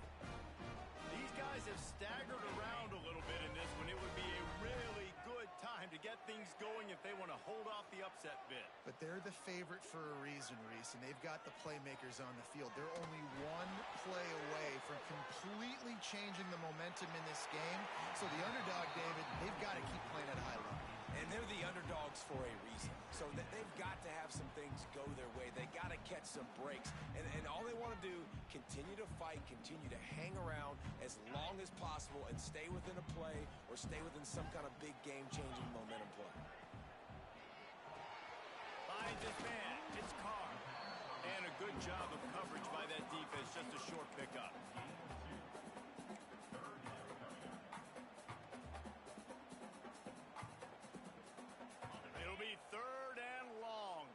Speaker 1: These guys have staggered around a little bit in this one. It would be a really good time to get things going if they want to hold off the upset bid.
Speaker 3: But they're the favorite for a reason, Reese, and they've got the playmakers on the field. They're only one play away from completely changing the momentum in this game. So the underdog, David, they've got to keep playing at a high level.
Speaker 2: And they're the underdogs for a reason. So that they've got to have some things go their way. They got to catch some breaks. And all they want to do, continue to fight, continue to hang around as long as possible and stay within a play or stay within some kind of big game-changing momentum play.
Speaker 1: Finds his man. It's Carr. And a good job of coverage by that defense. Just a short pickup. It'll be 3rd and long.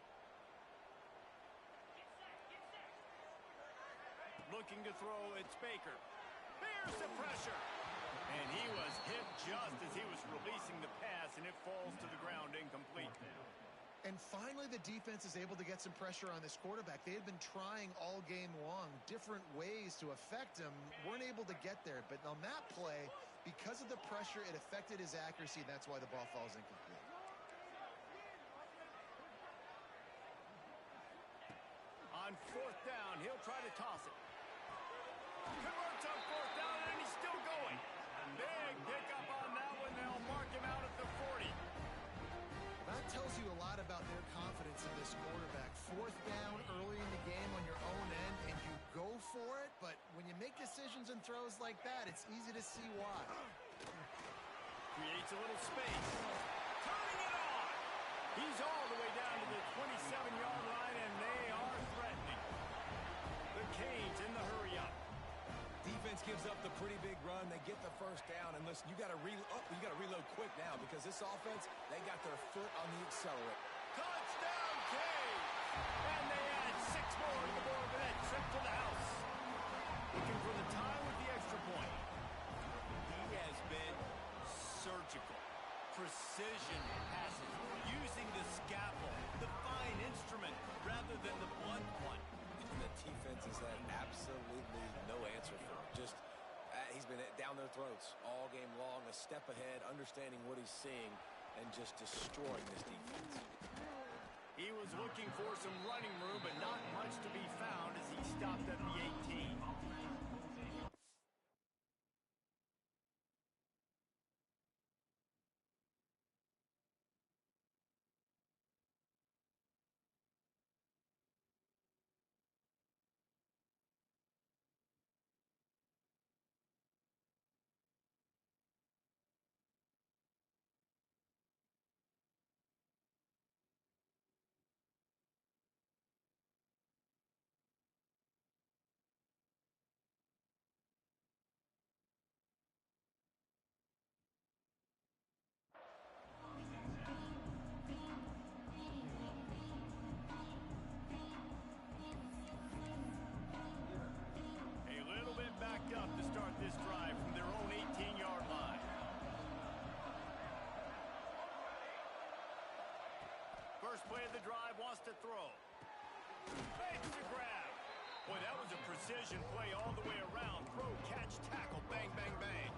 Speaker 1: Looking to throw, it's Baker. Bears the pressure. And he was hit just as he was releasing the pass, and it falls to the ground incomplete.
Speaker 3: And finally, the defense is able to get some pressure on this quarterback. They had been trying all game long, different ways to affect him, weren't able to get there. But on that play, because of the pressure, it affected his accuracy. That's why the ball falls incomplete.
Speaker 1: On 4th down, he'll try to toss it. Converts on 4th down, and he's still going. Big pickup on that one. They'll mark him out at the 40.
Speaker 3: That tells you a lot about their confidence in this quarterback. 4th down early in the game on your own end, and you go for it. But when you make decisions and throws like that, it's easy to see why.
Speaker 1: Creates a little space. Turning it on. He's all the way down to the 27-yard line, and they are threatening. The Canes in the hurry-up.
Speaker 2: Defense gives up the pretty big run. They get the 1st down, and listen, you got to reload quick now because this offense, they got their foot on the accelerator.
Speaker 1: Touchdown, Canes! And they add 6 more to the board with that trip to the house. Looking for the tie with the extra point. He has been surgical. Precision passes, using the scalpel, the fine instrument, rather than the blunt one.
Speaker 2: And the defense has had absolutely no answer for him. Just, he's been down their throats all game long, a step ahead, understanding what he's seeing, and just destroying this defense.
Speaker 1: He was looking for some running room, but not much to be found as he stopped at the 18. Up to start this drive from their own 18-yard line. First play of the drive, wants to throw. Fakes the grab. Boy, that was a precision play all the way around. Throw, catch, tackle, bang, bang, bang.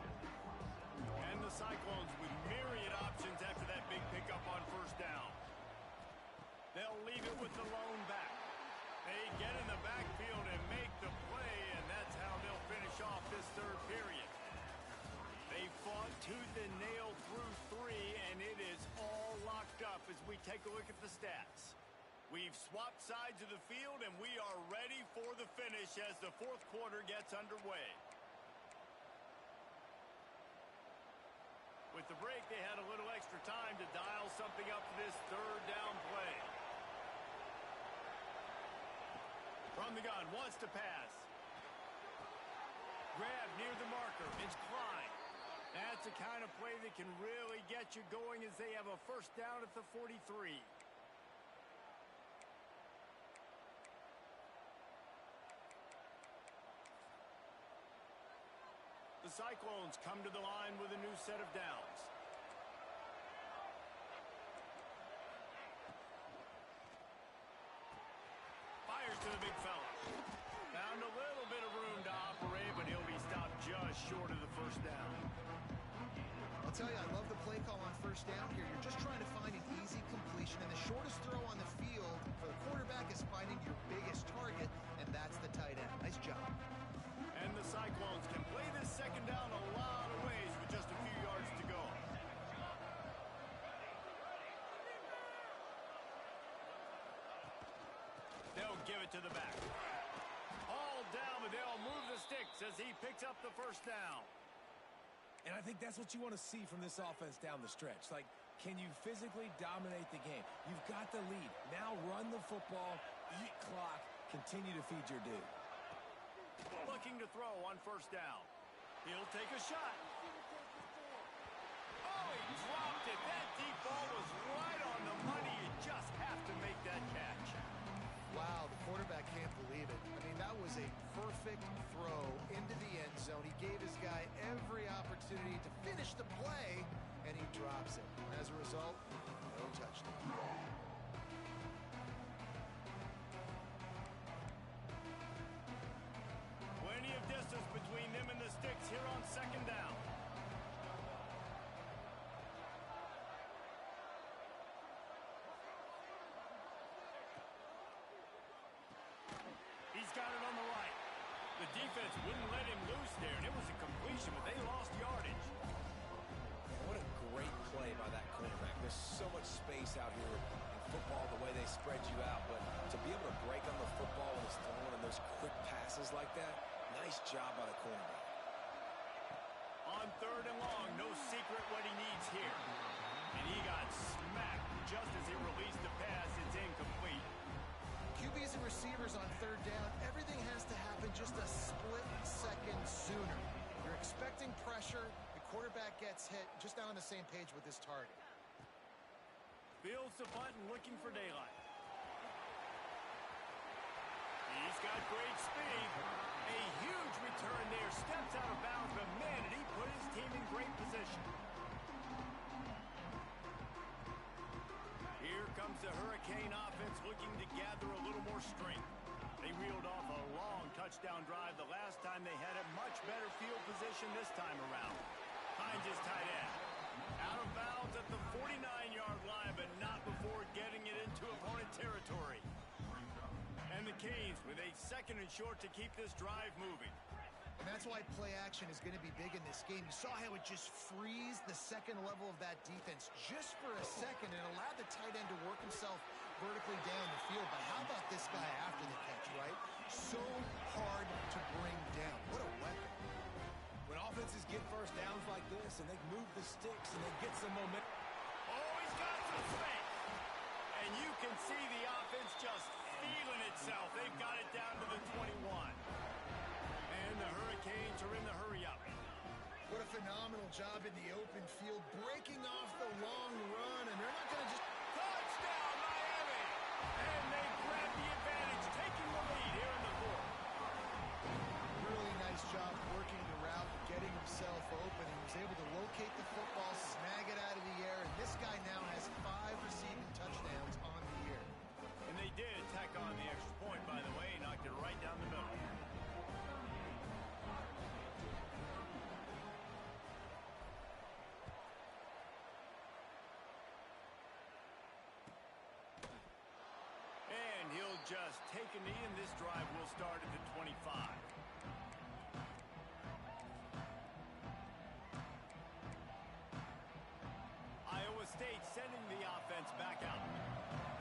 Speaker 1: And the Cyclones with myriad options after that big pickup on first down. They'll leave it with the lone back. They get in the backfield and make the play, and that's how they'll finish off this third period. They fought tooth and nail through three, and it is all locked up as we take a look at the stats. We've swapped sides of the field, and we are ready for the finish as the fourth quarter gets underway. With the break, they had a little extra time to dial something up for this third down play. From the gun, wants to pass. Grab near the marker. It's Klein. That's the kind of play that can really get you going as they have a first down at the 43. The Cyclones come to the line with a new set of downs. To the big fella. Found a little bit of room to operate, but he'll be stopped just short of the first down.
Speaker 3: I'll tell you, I love the play call on first down here. You're just trying to find an easy completion, and the shortest throw on the field for the quarterback is finding your biggest target, and that's the tight end. Nice job.
Speaker 1: And the Cyclones can play this second down a lot of ways with just a few yards to go. They'll give it to the back. All down, but they'll move the sticks as he picks up the first down.
Speaker 2: And I think that's what you want to see from this offense down the stretch. Like, can you physically dominate the game? You've got the lead. Now run the football, eat clock, continue to feed your dude.
Speaker 1: Looking to throw on first down. He'll take a shot. Oh, he dropped it. That deep ball was right on the money. You just have to make that catch.
Speaker 3: Wow, the quarterback can't believe it. I mean, that was a perfect throw into the end zone. He gave his guy every opportunity to finish the play, and he drops it. As a result, no touchdown.
Speaker 1: Plenty of distance between them and the sticks here on second down. He's got it on the right. The defense wouldn't let him loose there, and it was a completion, but they lost yardage.
Speaker 2: What a great play by that cornerback. There's so much space out here in football, the way they spread you out, but to be able to break on the football when it's thrown and those quick passes like that, nice job by the cornerback.
Speaker 1: On third and long, no secret what he needs here. And he got smacked just as he released the pass. It's incomplete.
Speaker 3: QBs and receivers on third down, everything has to happen just a split second sooner. You're expecting pressure, the quarterback gets hit, just not on the same page with his target.
Speaker 1: Fields the punt and looking for daylight. He's got great speed. A huge return there. Steps out of bounds, but man, did he put his team in great position. Here comes the Hurricane offense looking to gather a little more strength. They reeled off a long touchdown drive the last time. They had a much better field position this time around. Finds his tight end. Out of bounds at the 49-yard line, but not before getting it into opponent territory. And the Canes with a second and short to keep this drive moving.
Speaker 3: And that's why play action is going to be big in this game. You saw how it just freezed the second level of that defense just for a second and allowed the tight end to work himself vertically down the field. But how about this guy after the catch, right? So hard to bring down. What a weapon.
Speaker 2: When offenses get first downs like this and they move the sticks and they get some momentum.
Speaker 1: Oh, he's got some space. And you can see the offense just feeling itself. They've got it down to the 21. And the Hurricanes are in the hurry-up.
Speaker 3: What a phenomenal job in the open field, breaking off the long run, and they're not going to just...
Speaker 1: Touchdown, Miami! And they grab the advantage, taking the lead here in the fourth.
Speaker 3: Really nice job working the route, getting himself open. He was able to locate the football, snag it out of the air, and this guy now has 5 receiving touchdowns on the year.
Speaker 1: And they did tack on the extra point, by the way, knocked it right down the middle. And he'll just take a knee, and this drive will start at the 25. Iowa State sending the offense back out.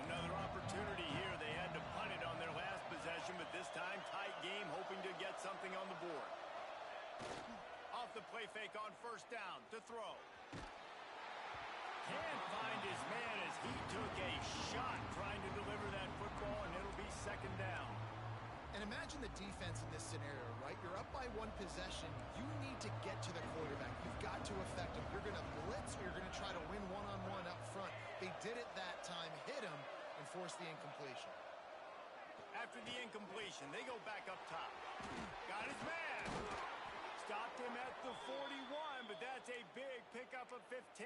Speaker 1: Another opportunity here. They had to punt it on their last possession, but this time tight game, hoping to get something on the board. Off the play fake on first down to throw. Can't find his man as he took a shot trying to deliver that football, and it'll be second down.
Speaker 3: And imagine the defense in this scenario, right? You're up by 1 possession. You need to get to the quarterback. You've got to affect him. You're going to blitz, or you're going to try to win one-on-one up front. They did it that time, hit him, and forced the incompletion.
Speaker 1: After the incompletion, they go back up top. Got his man. Stopped him at the 41, but that's a big pickup of 15.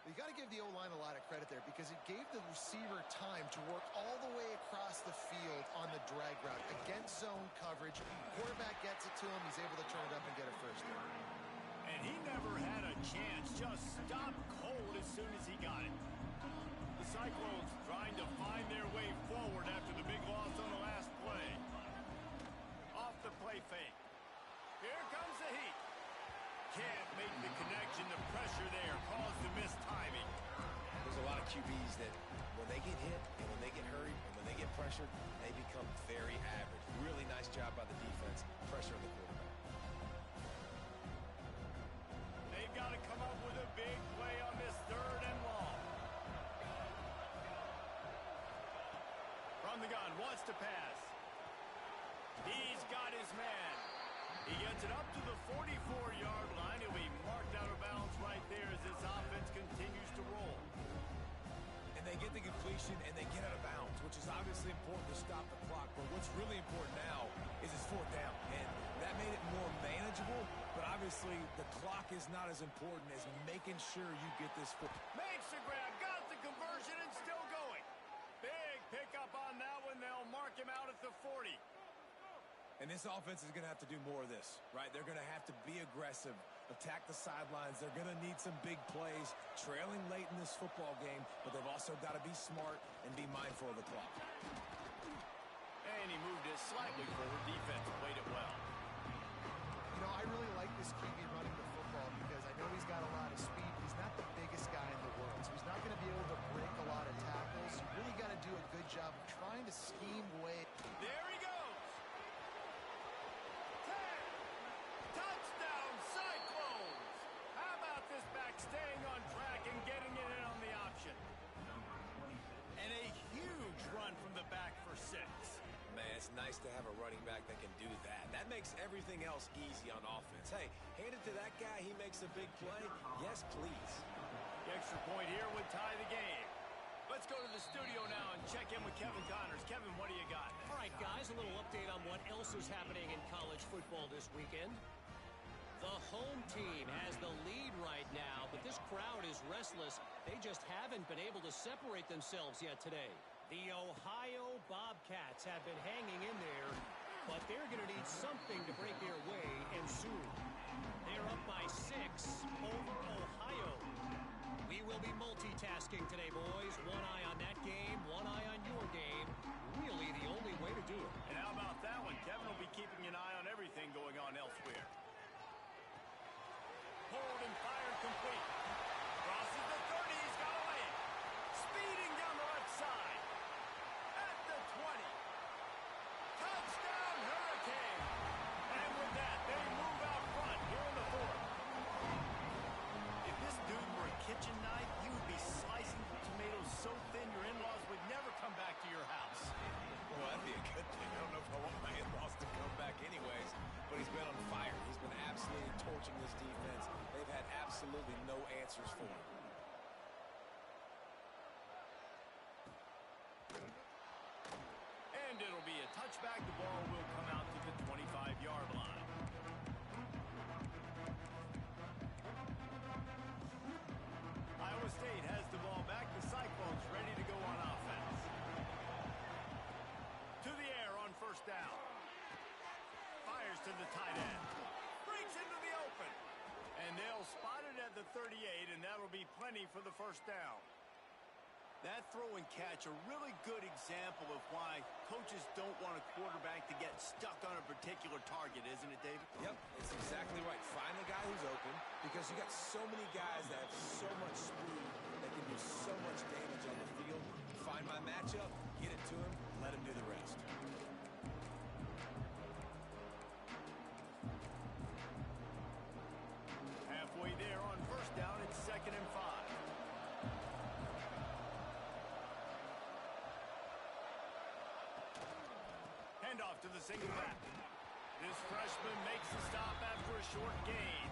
Speaker 3: You got to give the O-line a lot of credit there because it gave the receiver time to work all the way across the field on the drag route against zone coverage. Quarterback gets it to him. He's able to turn it up and get a first down.
Speaker 1: And he never had a chance. Just stopped cold as soon as he got it. The Cyclones trying to find their way forward after the big loss on the last play. Off the play fake. Here comes the heat. Can't make the connection. The pressure there caused the missed timing.
Speaker 2: There's a lot of QBs that when they get hit and when they get hurried and when they get pressured, they become very average. Really nice job by the defense, pressuring the quarterback.
Speaker 1: They've got to come up with a big play on this third and long. From the gun, wants to pass. He's got his man. He gets it up to the 44-yard line. He'll be marked out of bounds right there as this offense continues to roll.
Speaker 2: And they get the completion and they get out of bounds, which is obviously important to stop the clock. But what's really important now is it's 4th down. And that made it more manageable. But obviously the clock is not as important as making sure you get this.
Speaker 1: Makes the grab, got the conversion, and still going. Big pickup on that one. They'll mark him out at the 40.
Speaker 2: And this offense is going to have to do more of this, right? They're going to have to be aggressive, attack the sidelines. They're going to need some big plays, trailing late in this football game, but they've also got to be smart and be mindful of the clock.
Speaker 1: And he moved it slightly forward. Defense played it well.
Speaker 3: You know, I really like this QB running the football because I know he's got a lot of speed, but he's not the biggest guy in the world, so he's not going to be able to break a lot of tackles. You really got to do a good job of trying to scheme away.
Speaker 1: There he goes. Touchdown, Cyclones! How about this back staying on track and getting it in on the option? And a huge run from the back for 6.
Speaker 2: Man, it's nice to have a running back that can do that. That makes everything else easy on offense. Hey, hand it to that guy. He makes a big play. Yes, please.
Speaker 1: The extra point here would tie the game. Let's go to the studio now and check in with Kevin Connors. Kevin, what do you got?
Speaker 4: All right, guys, a little update on what else is happening in college football this weekend. The home team has the lead right now, but this crowd is restless. They just haven't been able to separate themselves yet today. The Ohio Bobcats have been hanging in there, but they're going to need something to break their way, and soon. They're up by 6 over Ohio. We will be multitasking today, boys. One eye on that game, one eye on your game. Really the only way to do it.
Speaker 1: And how about that one? Kevin will be keeping an eye on everything going on elsewhere. Pulled and fired complete. Crosses the 30. He's got a lane. Speeding down the left side. At the 20. Touchdown, Hurricane. And with that, they move out front here in the fourth. If this dude were a kitchen knife, he would be slicing tomatoes so thin your in-laws would never come back to your house.
Speaker 2: Well, that'd be a good thing. I don't know if I want my in-laws to come back anyways, but he's been on fire. He's been absolutely torching this defense. They've had absolutely no answers for him.
Speaker 1: And it'll be a touchback. The ball will come out to the 25-yard line. Iowa State has the ball back. The Cyclones ready to go on offense. To the air on first down. Fires to the tight end. Breaks into the open. And they'll spot it at the 38, and that'll be plenty for the first down. That throw and catch, a really good example of why coaches don't want a quarterback to get stuck on a particular target, isn't it, David?
Speaker 2: Yep, it's exactly right. Find the guy who's open, because you got so many guys that have so much speed that can do so much damage on the field. Find my matchup, get it to him, let him do the rest.
Speaker 1: Halfway there on first down, it's 2nd and 5. Handoff to the single back. This freshman makes the stop after a short gain.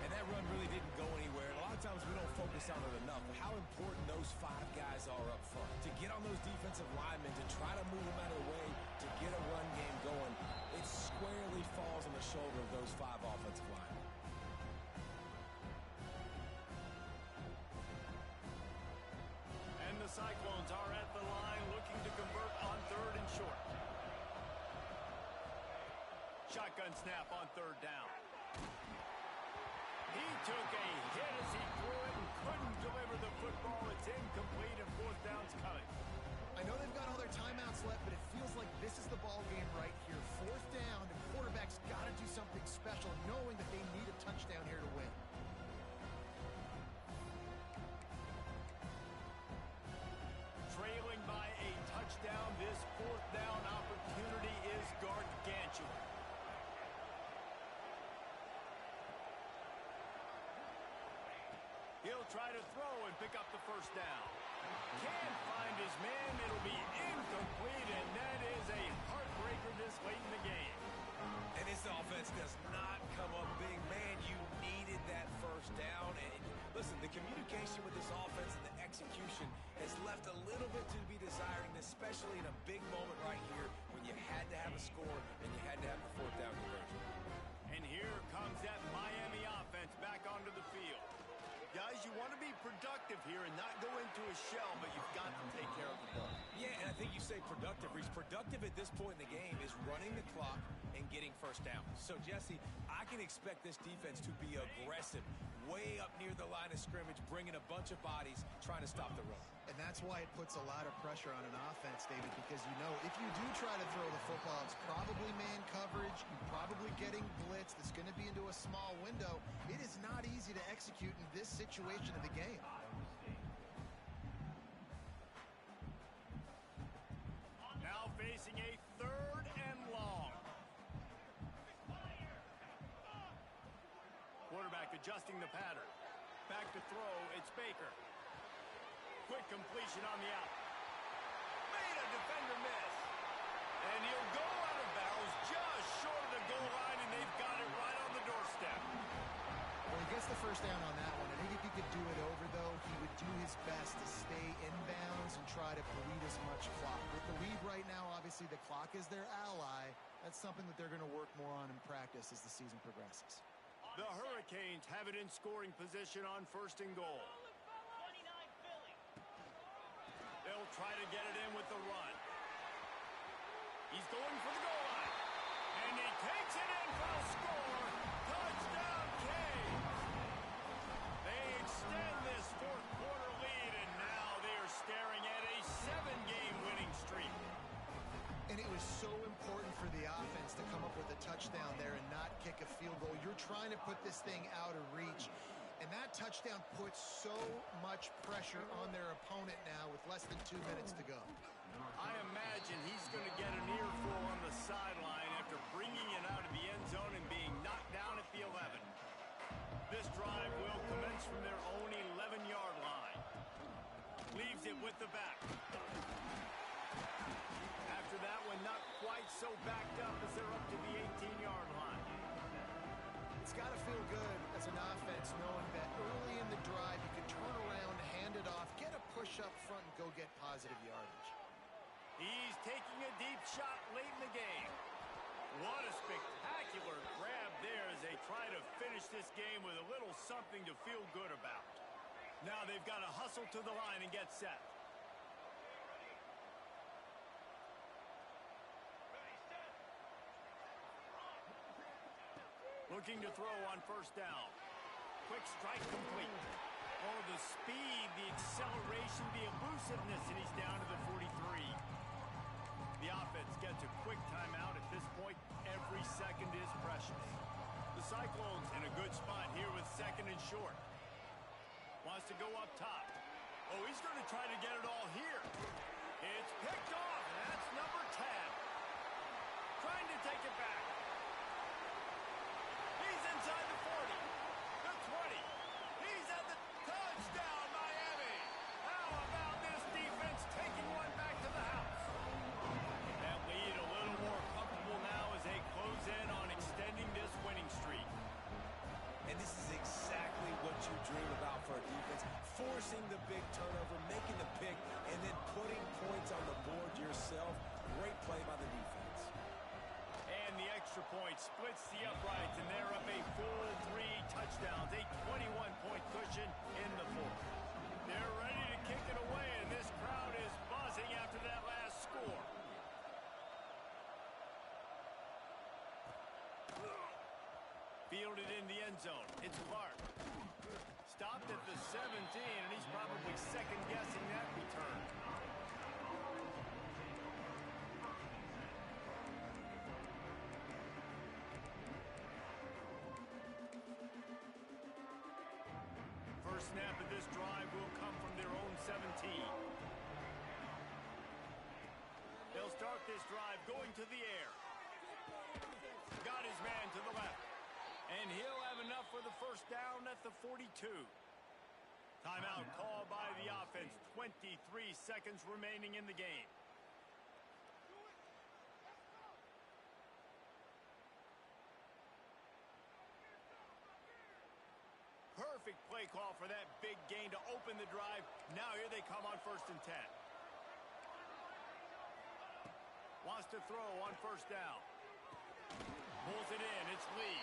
Speaker 2: And that run really didn't go anywhere. And a lot of times we don't focus on it enough, but how important those 5 guys are up front. To get on those defensive linemen, to try to move them out of the way, to get a run game going, it squarely falls on the shoulder of those 5 offensive linemen.
Speaker 1: And the Cyclones are at the line looking to convert on 3rd and short. Shotgun snap on 3rd down. He took a hit as he threw it and couldn't deliver the football. It's incomplete and 4th down's coming.
Speaker 3: I know they've got all their timeouts left, but it feels like this is the ball game right here. 4th down, the quarterback's got to do something special, knowing that they need a touchdown here to win.
Speaker 1: Trailing by a touchdown, this 4th down opportunity is gargantuan. He'll try to throw and pick up the first down. Can't find his man. It'll be incomplete, and that is a heartbreaker this late in the game.
Speaker 2: And this offense does not come up big. Man, you needed that first down. And listen, the communication with this offense and the execution has left a little bit to be desired, especially in a big moment right here when you had to have a score and you had to have the 4th down conversion.
Speaker 1: And here comes that Miami offense back onto the field. Guys, you want to be productive here and not go into a shell, but you've got to take care of the ball.
Speaker 2: Yeah, and I think you say productive. Reese, productive at this point in the game is running the clock and getting first down. So, Jesse, I can expect this defense to be aggressive, way up near the line of scrimmage, bringing a bunch of bodies, trying to stop the run.
Speaker 3: And that's why it puts a lot of pressure on an offense, David, because you know if you do try to throw the football, it's probably man coverage, you're probably getting blitz that's going to be into a small window. It is not easy to execute in this situation of the game.
Speaker 1: Now facing a 3rd and long. Quarterback adjusting the pattern. Back to throw, it's Baker. Quick completion on the out. Made a defender miss. And he'll go out of bounds just short of the goal line, and they've got it right on the doorstep.
Speaker 3: Well, he gets the first down on that one. I think if you could do it over, though, he would do his best to stay in bounds and try to bleed as much clock. With the lead right now, obviously the clock is their ally. That's something that they're going to work more on in practice as the season progresses.
Speaker 1: The Hurricanes have it in scoring position on first and goal. They'll try to get it in with the run. He's going for the goal line. And he takes it in for the score. Touchdown, Canes. They extend this fourth quarter lead, and now they are staring at a 7-game winning streak.
Speaker 3: And it was so important for the offense to come up with a touchdown there and not kick a field goal. You're trying to put this thing out of reach. And that touchdown puts so much pressure on their opponent now with less than 2 minutes to go.
Speaker 1: I imagine he's going to get an earful on the sideline after bringing it out of the end zone and being knocked down at the 11. This drive will commence from their own 11-yard line. Leaves it with the back. After that one, not quite so backed up as they're up to the 18-yard line.
Speaker 3: It's got to feel good as an offense knowing that early in the drive you can turn around, hand it off, get a push up front, and go get positive yardage.
Speaker 1: He's taking a deep shot late in the game. What a spectacular grab there as they try to finish this game with a little something to feel good about. Now they've got to hustle to the line and get set. Looking to throw on first down. Quick strike complete. Oh, the speed, the acceleration, the elusiveness, and he's down to the 43. The offense gets a quick timeout at this point. Every second is precious. The Cyclones in a good spot here with second and short. Wants to go up top. Oh, he's going to try to get it all here. It's picked off, and that's number 10. Trying to take it back. He's inside the 40, the 20. He's at the touchdown, Miami. How about this defense taking one back to the house? That lead a little more comfortable now as they close in on extending this winning streak.
Speaker 2: And this is exactly what you dream about for a defense. Forcing the big turnover, making the pick, and then putting points on the board yourself. Great play by the defense.
Speaker 1: And the extra point splits the uprights, and they're up a full 3 touchdowns, a 21-point cushion in the fourth. They're ready to kick it away, and this crowd is buzzing after that last score. Fielded in the end zone. It's Clark. Stopped at the 17, and he's probably second-guessing that return. First snap of this drive will come from their own 17. They'll start this drive going to the air. Got his man to the left. And he'll have enough for the first down at the 42. Timeout called by the offense. 23 seconds remaining in the game. Perfect play call for that big gain to open the drive. Now here they come on first and 10. Wants to throw on first down. Pulls it in. It's Lee.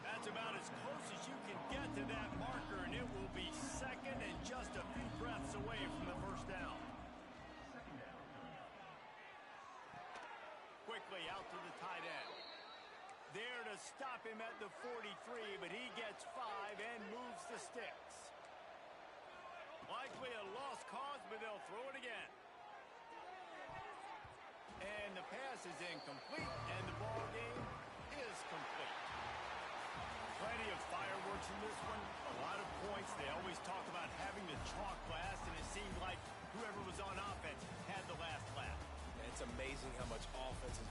Speaker 1: That's about as close as you can get to that marker, and it will be second and just a few breaths away from the first down. Quickly out to the tight end. There to stop him at the 43, but he gets 5 and moves the sticks. Likely a lost cause, but they'll throw it again. And the pass is incomplete, and the ball game is complete. Plenty of fireworks in this one. A lot of points. They always talk about having the chalk last, and it seemed like whoever was on offense had the last laugh.
Speaker 2: It's amazing how much offense is